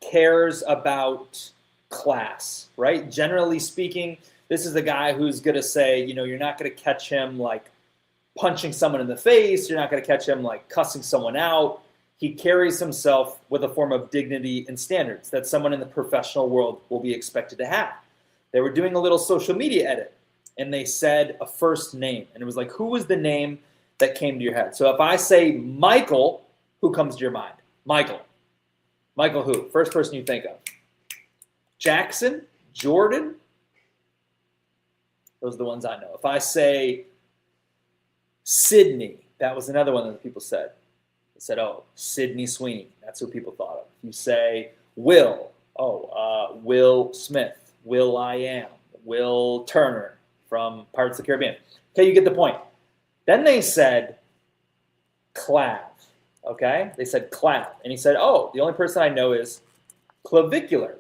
Speaker 1: cares about class, right? Generally speaking, this is a guy who's going to say, you're not going to catch him like punching someone in the face. You're not going to catch him like cussing someone out. He carries himself with a form of dignity and standards that someone in the professional world will be expected to have. They were doing a little social media edit, and they said a first name. And it was like, who was the name that came to your head? So if I say Michael, who comes to your mind? Michael. Michael who? First person you think of. Jackson? Jordan? Those are the ones I know. If I say Sydney, that was another one that people said. They said, oh, Sydney Sweeney. That's who people thought of. If you say Will, Will Smith, Will I Am, Will Turner from Pirates of the Caribbean. Okay, you get the point. Then they said Clav. Okay, they said Clav. And he said, oh, the only person I know is Clavicular.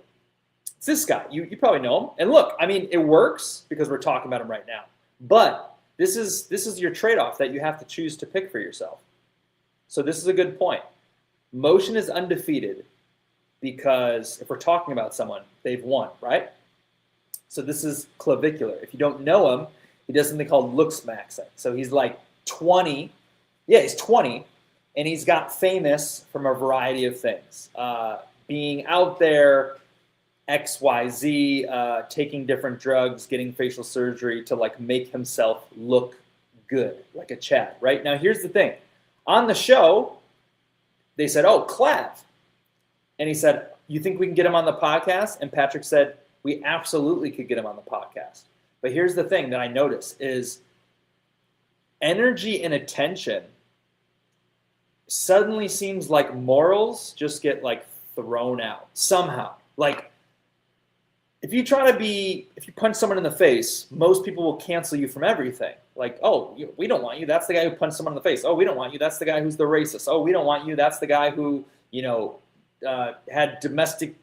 Speaker 1: It's this guy. You probably know him. And look, I mean, it works because we're talking about him right now. But this is your trade-off that you have to choose to pick for yourself. So this is a good point. Motion is undefeated because if we're talking about someone, they've won, right? So this is Clavicular. If you don't know him, he does something called looks maxing. So he's like 20. Yeah, he's 20, and he's got famous from a variety of things. Being out there, XYZ, taking different drugs, getting facial surgery to like make himself look good, like a Chad, right? Now, here's the thing. On the show, they said, oh, Clav. And he said, you think we can get him on the podcast? And Patrick said, we absolutely could get him on the podcast. But here's the thing that I notice is energy and attention suddenly seems like morals just get like thrown out somehow. Like, if you punch someone in the face, most people will cancel you from everything. Like, oh, we don't want you. That's the guy who punched someone in the face. Oh, we don't want you. That's the guy who's the racist. Oh, we don't want you. That's the guy who, had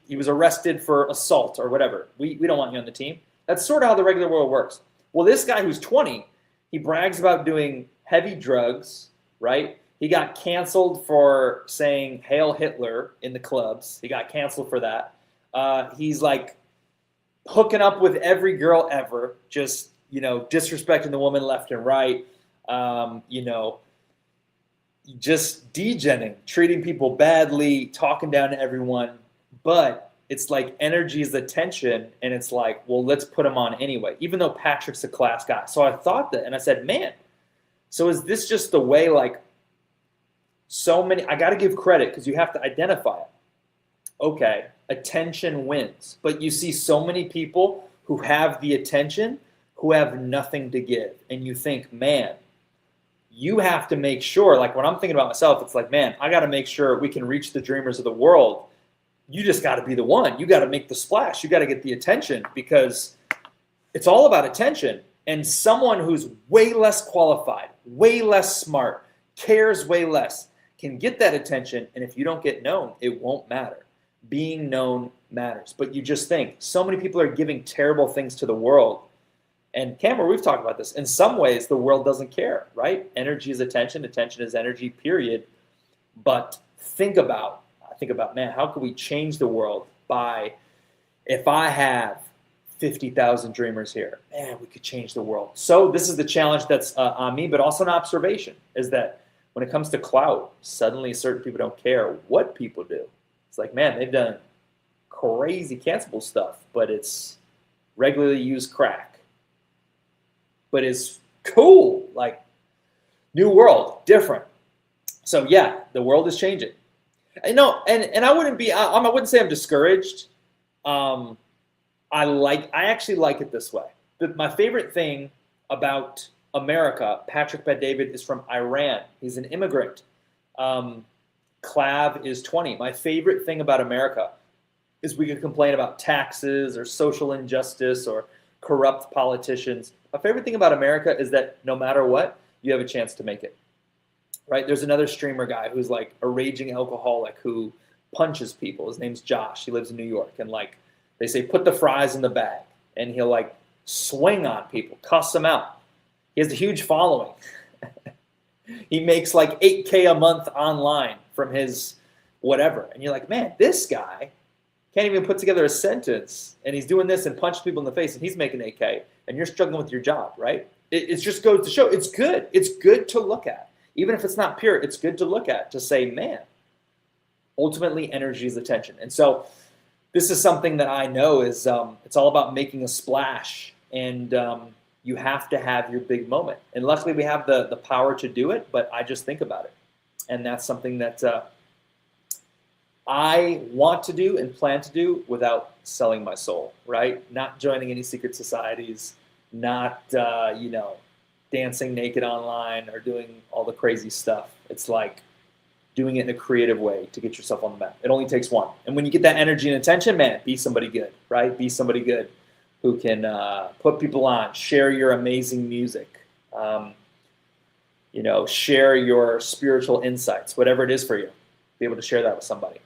Speaker 1: he was arrested for assault or whatever. We don't want you on the team. That's sort of how the regular world works. Well, this guy who's 20, he brags about doing heavy drugs, right? He got canceled for saying Hail Hitler in the clubs. He got canceled for that. He's like hooking up with every girl ever, just, disrespecting the woman left and right, just degenning, treating people badly, talking down to everyone. But it's like energy is attention, and it's like, well, let's put him on anyway, even though Patrick's a class guy. So I thought that, and I said, man, so is this just the way, like, so many, I got to give credit because you have to identify it. Okay, attention wins. But you see so many people who have the attention who have nothing to give. And you think, man, you have to make sure, like when I'm thinking about myself, it's like, man, I got to make sure we can reach the dreamers of the world. You just got to be the one. You got to make the splash. You got to get the attention because it's all about attention. And someone who's way less qualified, way less smart, cares way less, can get that attention. And if you don't get known, it won't matter. Being known matters. But you just think, so many people are giving terrible things to the world. And Cameron, we've talked about this. In some ways, the world doesn't care, right? Energy is attention. Attention is energy, period. But think about, man, how can we change the world by, if I have 50,000 dreamers here, man, we could change the world. So this is the challenge that's on me, but also an observation, is that when it comes to clout, suddenly certain people don't care what people do. It's like, man, they've done crazy cancelable stuff, but it's regularly used crack. But it's cool, like new world, different. So yeah, the world is changing. I know, and I wouldn't say I'm discouraged. I actually like it this way. My favorite thing about America, Patrick Bet-David is from Iran. He's an immigrant. Clav is 20. My favorite thing about America is we can complain about taxes or social injustice or corrupt politicians. My favorite thing about America is that no matter what, you have a chance to make it. Right? There's another streamer guy who's like a raging alcoholic who punches people. His name's Josh. He lives in New York. And like they say, put the fries in the bag. And he'll like swing on people, cuss them out. He has a huge following. He makes like 8K a month online from his whatever. And you're like, man, this guy can't even put together a sentence. And he's doing this and punching people in the face and he's making 8K. And you're struggling with your job, right? It just goes to show it's good. It's good to look at. Even if it's not pure, it's good to look at, to say, man, ultimately energy is attention. And so this is something that I know is it's all about making a splash. And you have to have your big moment. And luckily we have the power to do it, but I just think about it. And that's something that I want to do and plan to do without selling my soul, right? Not joining any secret societies, not dancing naked online or doing all the crazy stuff. It's like doing it in a creative way to get yourself on the map. It only takes one. And when you get that energy and attention, man, be somebody good, right? Be somebody good who can put people on, share your amazing music, share your spiritual insights, whatever it is for you. Be able to share that with somebody.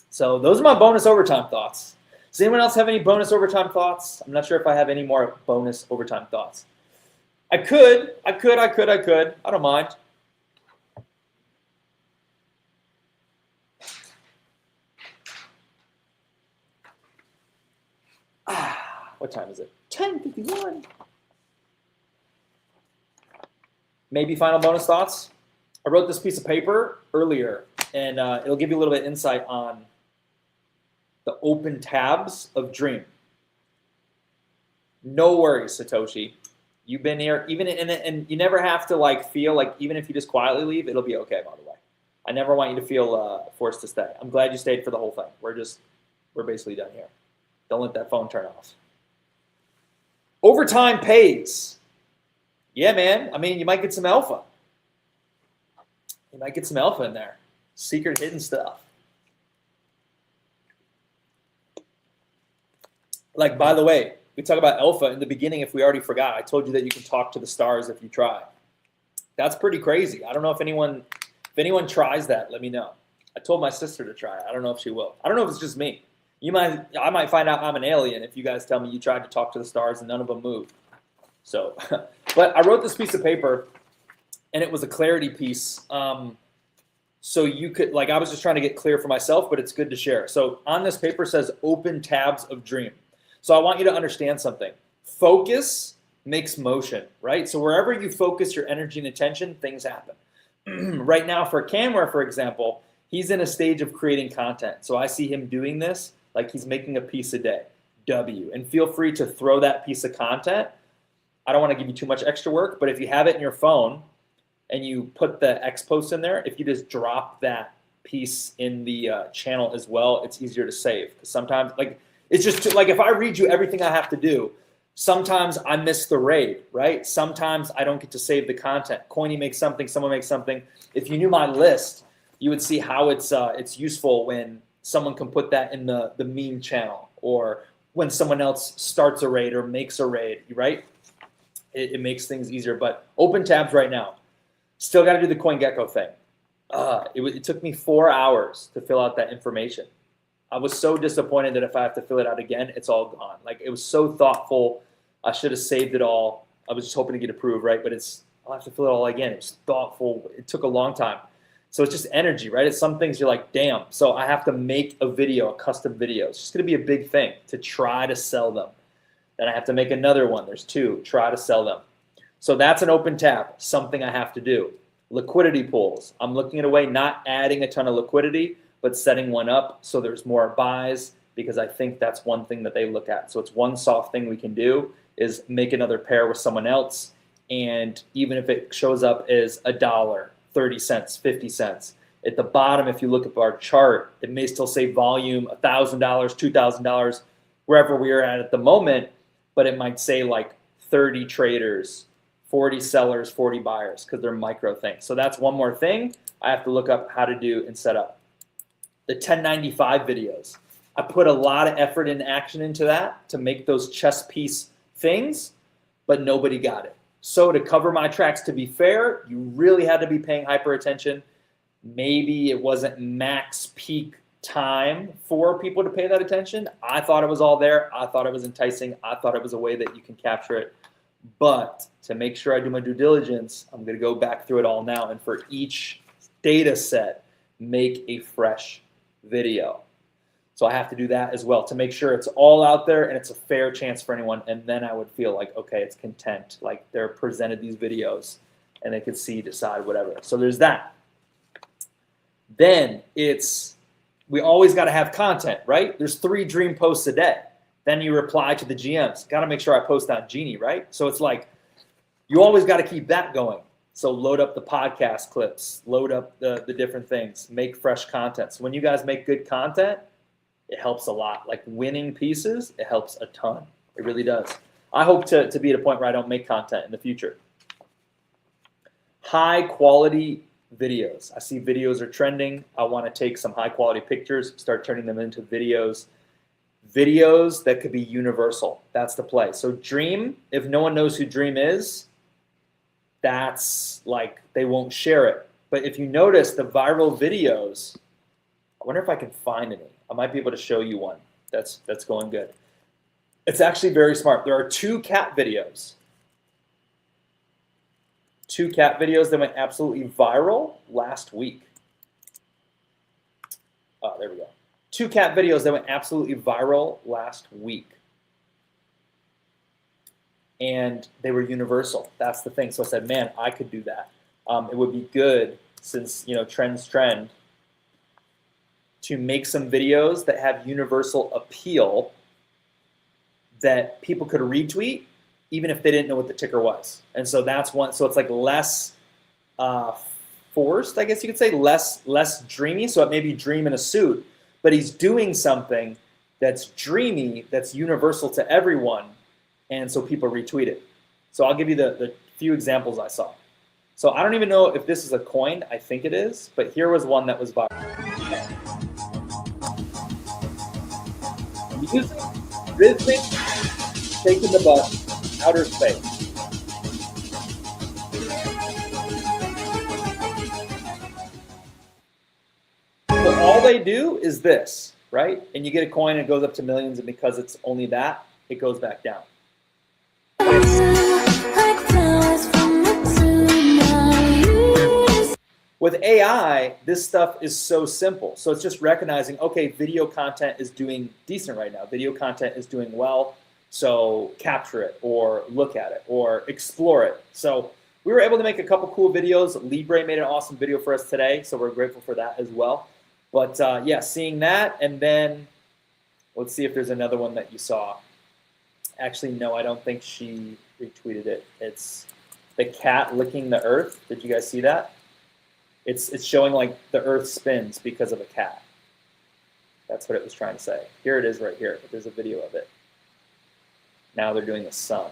Speaker 1: So those are my bonus overtime thoughts. Does anyone else have any bonus overtime thoughts? I'm not sure if I have any more bonus overtime thoughts. I could. I don't mind. What time is it? 10:51. Maybe final bonus thoughts. I wrote this piece of paper earlier, and it'll give you a little bit of insight on the open tabs of Dream. No worries, Satoshi. You've been here, and you never have to feel like, even if you just quietly leave, it'll be okay. By the way, I never want you to feel forced to stay. I'm glad you stayed for the whole thing. We're basically done here. Don't let that phone turn off. Overtime pays. Yeah, man. I mean, you might get some alpha. You might get some alpha in there. Secret hidden stuff. By the way, we talk about alpha in the beginning. If we already forgot, I told you that you can talk to the stars if you try. That's pretty crazy. I don't know if anyone tries that, let me know. I told my sister to try it. I don't know if she will. I don't know if it's just me. I might find out I'm an alien if you guys tell me you tried to talk to the stars and none of them moved. So, but I wrote this piece of paper, and it was a clarity piece. So you could, I was just trying to get clear for myself, but it's good to share. So on this paper says open tabs of Dream. So I want you to understand something. Focus makes motion, right? So wherever you focus your energy and attention, things happen. Right now for Camera, for example, he's in a stage of creating content. So I see him doing this like he's making a piece a day. W. And feel free to throw that piece of content. I don't want to give you too much extra work, but if you have it in your phone and you put the X post in there, if you just drop that piece in the channel as well, it's easier to save. Because sometimes, it's just if I read you everything I have to do, sometimes I miss the raid, right? Sometimes I don't get to save the content. Coiny makes something, someone makes something. If you knew my list, you would see how it's useful when someone can put that in the meme channel, or when someone else starts a raid or makes a raid, right? It makes things easier. But open tabs right now. Still got to do the CoinGecko thing. It took me 4 hours to fill out that information. I was so disappointed that if I have to fill it out again, it's all gone. It was so thoughtful. I should have saved it all. I was just hoping to get approved, right? But I'll have to fill it all again. It was thoughtful. It took a long time. So it's just energy, right? It's some things you're like, damn. So I have to make a video, a custom video. It's just going to be a big thing to try to sell them. Then I have to make another one. There's 2. Try to sell them. So that's an open tab, something I have to do. Liquidity pools. I'm looking at a way, not adding a ton of liquidity, but setting one up so there's more buys, because I think that's one thing that they look at. So it's one soft thing we can do is make another pair with someone else. And even if it shows up as $1, 30 cents, 50 cents, at the bottom, if you look at our chart, it may still say volume, $1,000, $2,000, wherever we are at the moment, but it might say 30 traders, 40 sellers, 40 buyers, because they're micro things. So that's one more thing I have to look up how to do and set up. The 1095 videos. I put a lot of effort and action into that to make those chess piece things, but nobody got it. So to cover my tracks, to be fair, you really had to be paying hyper attention. Maybe it wasn't max peak time for people to pay that attention. I thought it was all there. I thought it was enticing. I thought it was a way that you can capture it. But to make sure I do my due diligence, I'm going to go back through it all now. And for each data set, make a fresh video. So I have to do that as well to make sure it's all out there and it's a fair chance for anyone. And then I would feel like, okay, it's content. They're presented these videos and they could see, decide, whatever. So there's that. Then we always got to have content, right? There's 3 Dream posts a day. Then you reply to the GMs. Got to make sure I post on Genie, right? So it's you always got to keep that going. So load up the podcast clips, load up the different things, make fresh content. So when you guys make good content, it helps a lot. Winning pieces, it helps a ton. It really does. I hope to be at a point where I don't make content in the future. High quality videos. I see videos are trending. I want to take some high quality pictures, start turning them into videos. Videos that could be universal. That's the play. So Dream, if no one knows who Dream is, that's like they won't share it. But if you notice the viral videos, I wonder if I can find any. I might be able to show you one that's going good. It's actually very smart. There are 2 cat videos. 2 cat videos that went absolutely viral last week. Oh, there we go. 2 cat videos that went absolutely viral last week. And they were universal. That's the thing. So I said, man, I could do that. It would be good, since trends trend, to make some videos that have universal appeal that people could retweet even if they didn't know what the ticker was. And so that's one. So it's like less forced, I guess you could say, less dreamy. So it may be Dream in a suit, but he's doing something that's dreamy, that's universal to everyone, and so people retweet it. So I'll give you the few examples I saw. So I don't even know if this is a coin. I think it is, but here was one that was viral. Music, rhythmic, taking the bus, outer space. So all they do is this, right? And you get a coin and it goes up to millions, and because it's only that, it goes back down. With AI, this stuff is so simple. So it's just recognizing, okay, video content is doing decent right now. Video content is doing well, so capture it or look at it or explore it. So we were able to make a couple cool videos. Libre made an awesome video for us today, so we're grateful for that as well. But yeah, seeing that, and then let's see if there's another one that you saw. Actually, no, I don't think she retweeted it. It's the cat licking the earth. Did you guys see that? It's showing like the earth spins because of a cat. That's what it was trying to say. Here it is right here. There's a video of it. Now they're doing the sun.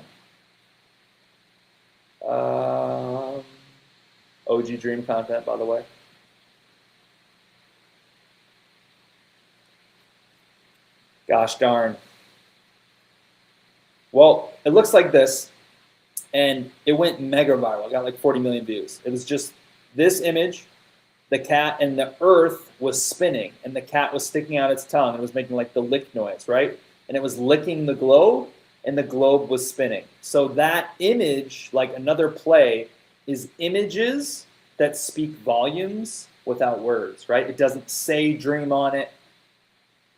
Speaker 1: OG Dream content, by the way. Gosh darn. Well, it looks like this, and it went mega viral. It got like 40 million views. It was just this image, the cat, and the earth was spinning, and the cat was sticking out its tongue. It was making like the lick noise, right? And it was licking the globe, and the globe was spinning. So that image, like another play, is images that speak volumes without words, right? It doesn't say dream on it.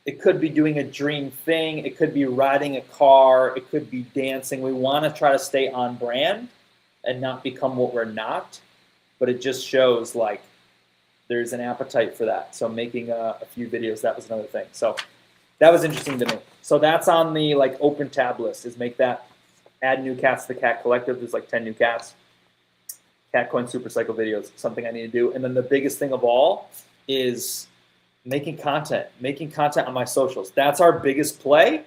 Speaker 1: It could be doing a dream thing. It could be riding a car. It could be dancing. We want to try to stay on brand and not become what we're not. But it just shows like there's an appetite for that. So making a few videos, that was another thing. So that was interesting to me. So that's on the like open tab list, is make that, add new cats to the cat collective. There's like 10 new cats. Catcoin Super Cycle videos, something I need to do. And then the biggest thing of all is making content on my socials. That's our biggest play.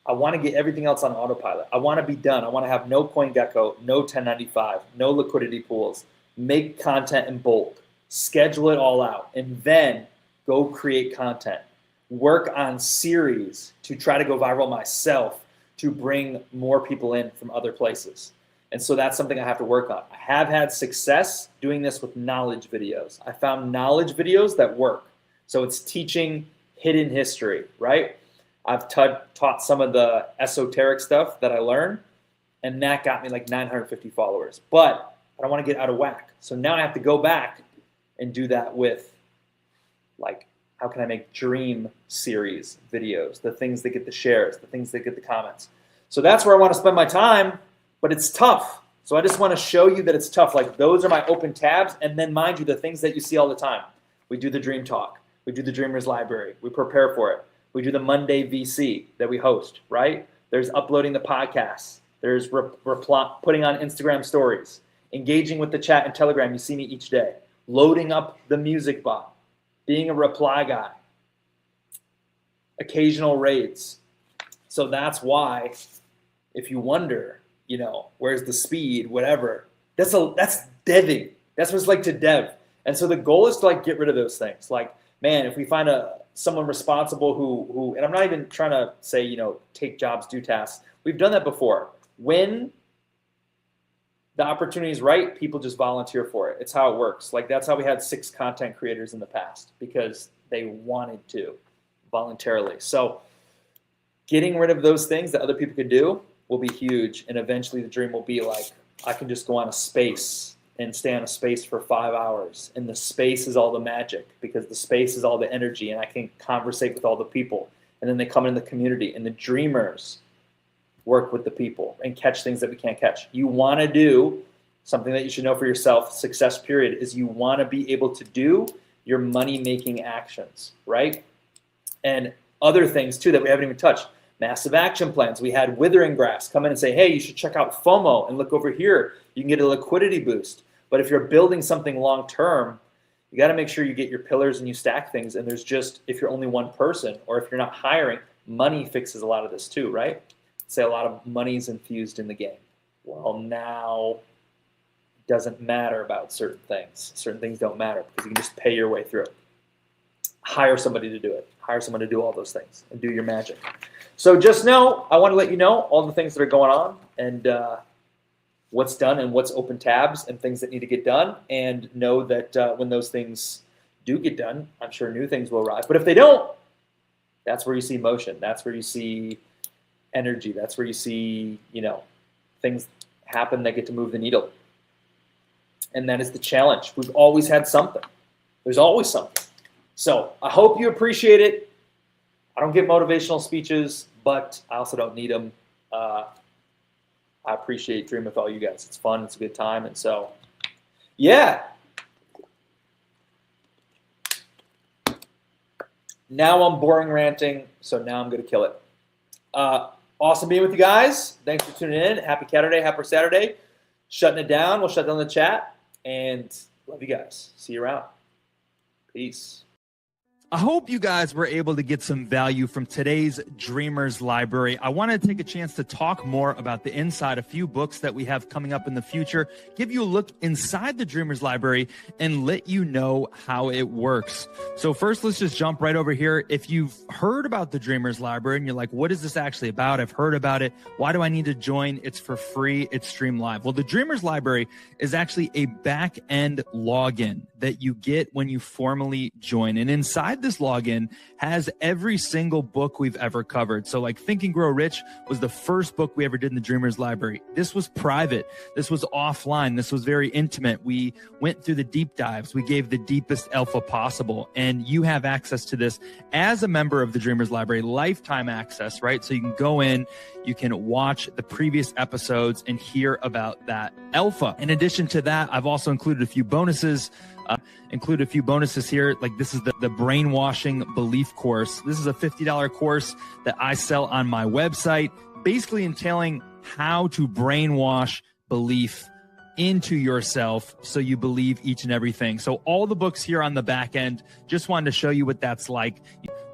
Speaker 1: I want to get everything else on autopilot. I want to be done. I want to have no CoinGecko, no 1095, no liquidity pools. Make content in bulk. Schedule it all out. And then go create content. Work on series to try to go viral myself, to bring more people in from other places. And so that's something I have to work on. I have had success doing this with knowledge videos. I found knowledge videos that work. So it's teaching hidden history, right? I've taught some of the esoteric stuff that I learned, and that got me like 950 followers. But I don't want to get out of whack. So now I have to go back and do that with, like, how can I make dream series videos, the things that get the shares, the things that get the comments. So that's where I want to spend my time, but it's tough. So I just want to show you that it's tough. Like, those are my open tabs. And then, mind you, the things that you see all the time. We do the Dream Talk. We do the Dreamers Library. We prepare for it. We do the Monday VC that we host, right? There's uploading the podcasts. There's putting on Instagram stories, engaging with the chat and Telegram. You see me each day. Loading up the music bot, being a reply guy, occasional raids. So that's why, if you wonder, where's the speed, whatever, that's deving. That's what it's like to dev. And so the goal is to like get rid of those things. Like, man, if we find someone responsible who, and I'm not even trying to say, take jobs, do tasks. We've done that before. When the opportunity is right, people just volunteer for it. It's how it works. Like, that's how we had 6 content creators in the past, because they wanted to voluntarily. So getting rid of those things that other people can do will be huge. And eventually the dream will be like, I can just go on a space and stay on a space for 5 hours. And the space is all the magic, because the space is all the energy, and I can conversate with all the people. And then they come in the community, and the dreamers work with the people and catch things that we can't catch. You want to do something that you should know for yourself. Success period is you want to be able to do your money-making actions, right? And other things too that we haven't even touched. Massive action plans. We had Withering Grass come in and say, hey, you should check out FOMO and look over here. You can get a liquidity boost. But if you're building something long-term, you got to make sure you get your pillars and you stack things. And there's just, if you're only one person, or if you're not hiring, money fixes a lot of this too, right? Say a lot of money's infused in the game. Well, now it doesn't matter about certain things. Certain things don't matter, because you can just pay your way through it. Hire somebody to do it. Hire someone to do all those things and do your magic. So just know, I want to let you know all the things that are going on, and what's done and what's open tabs and things that need to get done. And know that when those things do get done, I'm sure new things will arrive. But if they don't, that's where you see motion. That's where you see energy. That's where you see, things happen that get to move the needle. And that is the challenge. We've always had something. There's always something. So I hope you appreciate it. I don't give motivational speeches, but I also don't need them. I appreciate Dream with all you guys. It's fun. It's a good time. And so, yeah. Now I'm boring ranting, so now I'm going to kill it. Awesome being with you guys. Thanks for tuning in. Happy Saturday. Shutting it down. We'll shut down the chat. And love you guys. See you around. Peace.
Speaker 2: I hope you guys were able to get some value from today's Dreamers Library. I want to take a chance to talk more about the inside, a few books that we have coming up in the future, give you a look inside the Dreamers Library, and let you know how it works. So first, let's just jump right over here. If you've heard about the Dreamers Library and you're like, what is this actually about? I've heard about it. Why do I need to join? It's for free. It's stream live. Well, the Dreamers Library is actually a back-end login that you get when you formally join. And inside this login has every single book we've ever covered. So like Think and Grow Rich was the first book we ever did in the Dreamers Library. This was private. This was offline. This was very intimate. We went through the deep dives. We gave the deepest alpha possible. And you have access to this as a member of the Dreamers Library, lifetime access, right? So you can go in, you can watch the previous episodes and hear about that alpha. In addition to that, I've also included a few bonuses. Here. Like this is the Brainwashing Belief course. This is a $50 course that I sell on my website, basically entailing how to brainwash belief into yourself so you believe each and everything. So all the books here on the back end, just wanted to show you what that's like.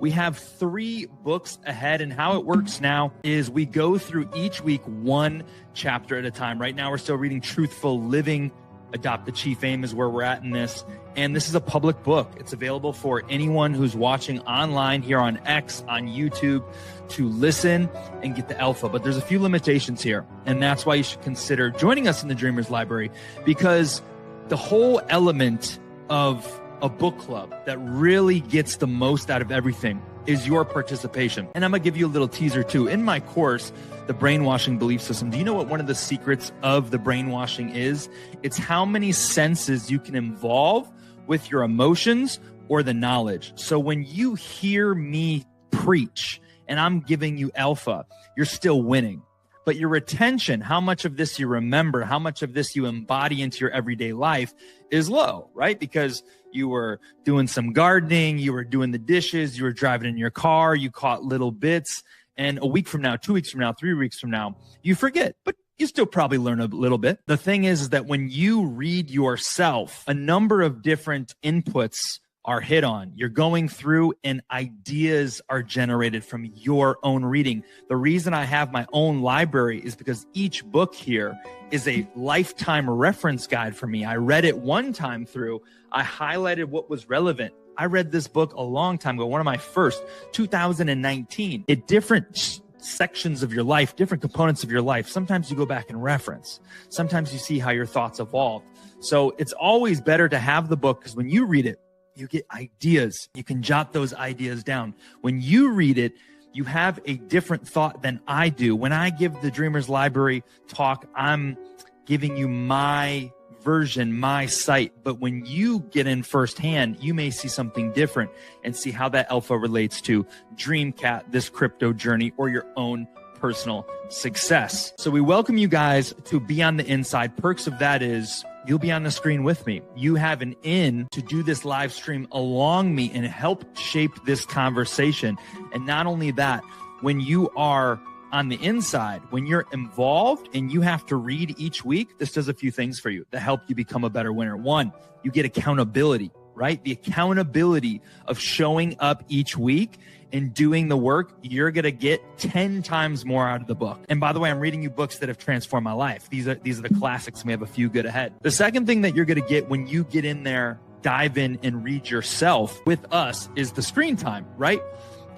Speaker 2: We have 3 books ahead, and how it works now is we go through each week one chapter at a time. Right now we're still reading Truthful Living. Adopt the Chief Aim is where we're at in this. And this is a public book. It's available for anyone who's watching online here on X, on YouTube, to listen and get the alpha. But there's a few limitations here. And that's why you should consider joining us in the Dreamers Library, because the whole element of a book club that really gets the most out of everything is your participation. And I'm going to give you a little teaser too. In my course, The Brainwashing Belief System, do you know what one of the secrets of the brainwashing is? It's how many senses you can involve with your emotions or the knowledge. So when you hear me preach and I'm giving you alpha, you're still winning. But your retention, how much of this you remember, how much of this you embody into your everyday life is low, right? Because you were doing some gardening, you were doing the dishes, you were driving in your car, you caught little bits. And a week from now, 2 weeks from now, 3 weeks from now, you forget, but you still probably learn a little bit. The thing is that when you read yourself, a number of different inputs are hit on. You're going through and ideas are generated from your own reading. The reason I have my own library is because each book here is a lifetime reference guide for me. I read it one time through. I highlighted what was relevant. I read this book a long time ago, one of my first, 2019. At different sections of your life, different components of your life, sometimes you go back and reference. Sometimes you see how your thoughts evolve. So it's always better to have the book, because when you read it, you get ideas. You can jot those ideas down. When you read it, you have a different thought than I do. When I give the Dreamers Library talk, I'm giving you my version, my sight. But when you get in firsthand, you may see something different and see how that alpha relates to DreamCat, this crypto journey, or your own personal success. So we welcome you guys to be on the inside. Perks of that is you'll be on the screen with me. You have an in to do this live stream along me and help shape this conversation. And not only that, when you are on the inside, when you're involved and you have to read each week, this does a few things for you to help you become a better winner. One, you get accountability, right? The accountability of showing up each week and doing the work. You're going to get 10 times more out of the book. And by the way, I'm reading you books that have transformed my life. These are the classics. We have a few good ahead. The second thing that you're going to get when you get in there, dive in and read yourself with us is the screen time, right?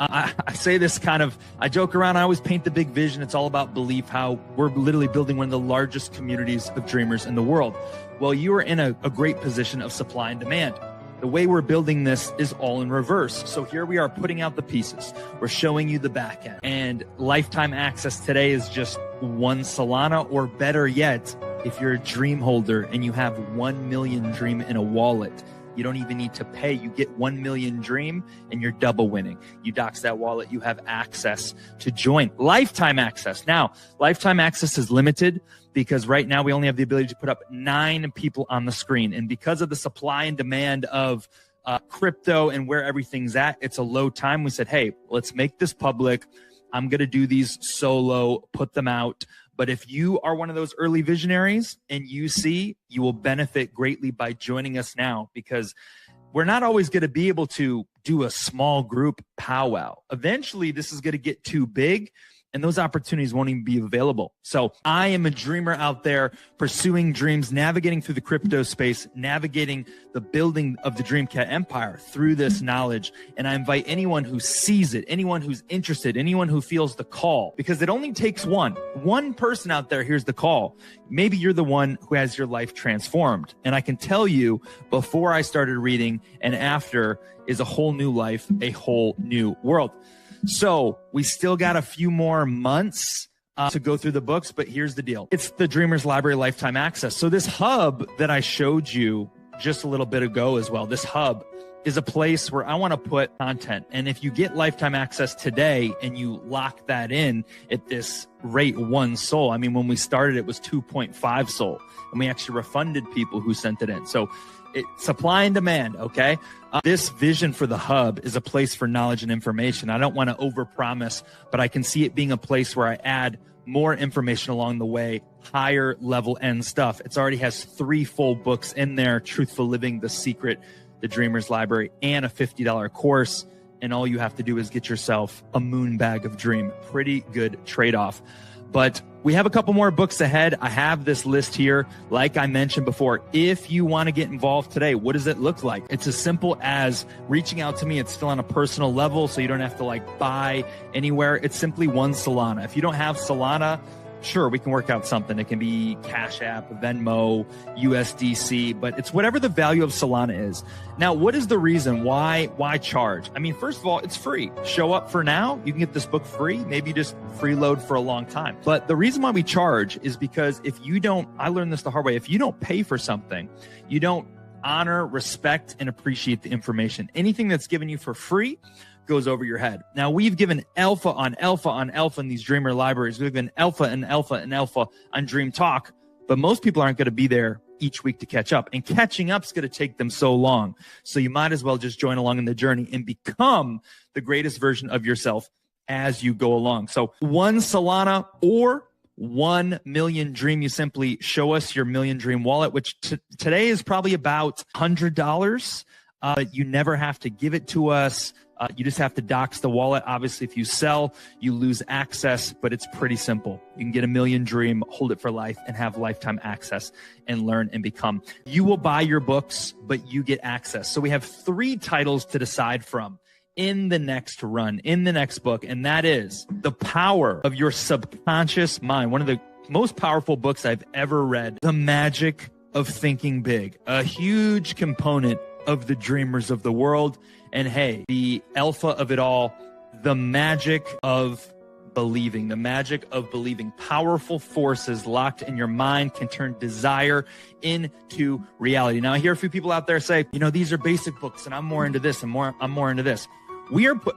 Speaker 2: I say this I joke around. I always paint the big vision. It's all about belief, how we're literally building one of the largest communities of dreamers in the world. Well, you are in a great position of supply and demand. The way we're building this is all in reverse. So here we are putting out the pieces. We're showing you the back end. And lifetime access today is just 1 Solana, or better yet, if you're a dream holder and you have 1 million dream in a wallet, you don't even need to pay. You get 1 million dream and you're double winning. You dox that wallet, you have access to join. Lifetime access. Now, lifetime access is limited because right now we only have the ability to put up 9 people on the screen. And because of the supply and demand of crypto and where everything's at, it's a low time. We said, hey, let's make this public. I'm going to do these solo, put them out. But if you are one of those early visionaries and you see, you will benefit greatly by joining us now, because we're not always going to be able to do a small group powwow. Eventually, this is going to get too big and those opportunities won't even be available. So I am a dreamer out there pursuing dreams, navigating through the crypto space, navigating the building of the DreamCat empire through this knowledge. And I invite anyone who sees it, anyone who's interested, anyone who feels the call, because it only takes one person out there hears the call. Maybe you're the one who has your life transformed. And I can tell you, before I started reading and after is a whole new life, a whole new world. So we still got a few more months to go through the books, but here's the deal. It's the Dreamers Library Lifetime Access. So this hub that I showed you just a little bit ago as well, this hub is a place where I want to put content. And if you get lifetime access today and you lock that in at this rate, 1 SOL, I mean, when we started, it was 2.5 SOL, and we actually refunded people who sent it in. So supply and demand, okay? This vision for the hub is a place for knowledge and information. I don't want to overpromise, but I can see it being a place where I add more information along the way, higher level end stuff. It already has 3 full books in there: Truthful Living, The Secret, The Dreamers Library, and a $50 course. And all you have to do is get yourself a moon bag of dream. Pretty good trade-off. But we have a couple more books ahead. I have this list here. Like I mentioned before, if you want to get involved today, what does it look like? It's as simple as reaching out to me. It's still on a personal level, so you don't have to buy anywhere. It's simply 1 Solana. If you don't have Solana, sure, we can work out something. It can be Cash App, Venmo, USDC, but it's whatever the value of Solana is. Now, what is the reason? Why charge? I mean, first of all, it's free. Show up for now. You can get this book free. Maybe just freeload for a long time. But the reason why we charge is because if you don't, I learned this the hard way, if you don't pay for something, you don't honor, respect, and appreciate the information. Anything that's given you for free goes over your head. Now, we've given alpha on alpha on alpha in these Dreamer libraries. We've given alpha and alpha and alpha on Dream Talk, but most people aren't going to be there each week to catch up, and catching up is going to take them so long. So you might as well just join along in the journey and become the greatest version of yourself as you go along. So 1 Solana or 1 million dream. You simply show us your million dream wallet, which today is probably about $100. But you never have to give it to us. You just have to dox the wallet. Obviously, if you sell, you lose access, but it's pretty simple. You can get a million dream, hold it for life, and have lifetime access and learn and become. You will buy your books, but you get access. So we have 3 titles to decide from in the next run, in the next book, and that is The Power of Your Subconscious Mind, one of the most powerful books I've ever read. The Magic of Thinking Big, a huge component of the dreamers of the world. And hey, the alpha of it all, the magic of believing, the magic of believing. Powerful forces locked in your mind can turn desire into reality. Now, I hear a few people out there say, these are basic books and I'm more into this and I'm more into this.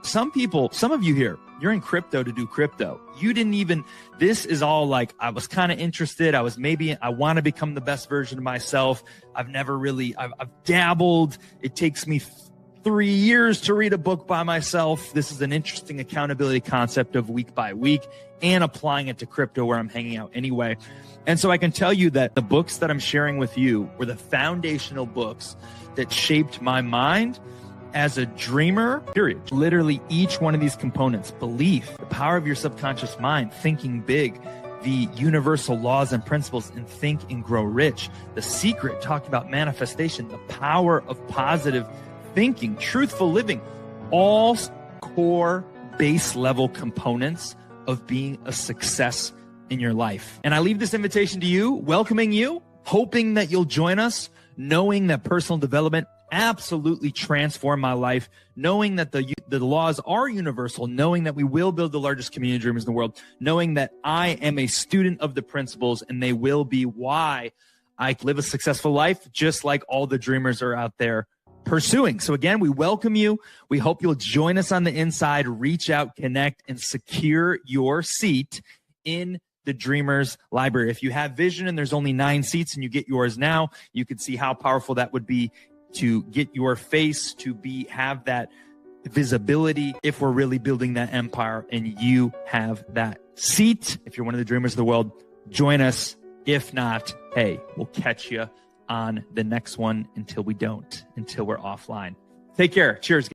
Speaker 2: Some of you here, you're in crypto to do crypto. This is all like, I was kind of interested. I want to become the best version of myself. I've dabbled. It takes me 3 years to read a book by myself. This is an interesting accountability concept of week by week and applying it to crypto where I'm hanging out anyway. And so I can tell you that the books that I'm sharing with you were the foundational books that shaped my mind as a dreamer, period. Literally each one of these components, belief, the power of your subconscious mind, thinking big, the universal laws and principles in Think and Grow Rich, The Secret, talking about manifestation, the power of positive thinking, truthful living, all core base level components of being a success in your life. And I leave this invitation to you, welcoming you, hoping that you'll join us, knowing that personal development absolutely transformed my life, knowing that the laws are universal, knowing that we will build the largest community of dreamers in the world, knowing that I am a student of the principles and they will be why I live a successful life, just like all the dreamers are out there pursuing. So again, we welcome you. We hope you'll join us on the inside, reach out, connect, and secure your seat in the Dreamers Library. If you have vision and there's only 9 seats and you get yours now, you can see how powerful that would be to get your face, to have that visibility if we're really building that empire and you have that seat. If you're one of the dreamers of the world, join us. If not, hey, we'll catch you on the next one until we're offline. Take care. Cheers.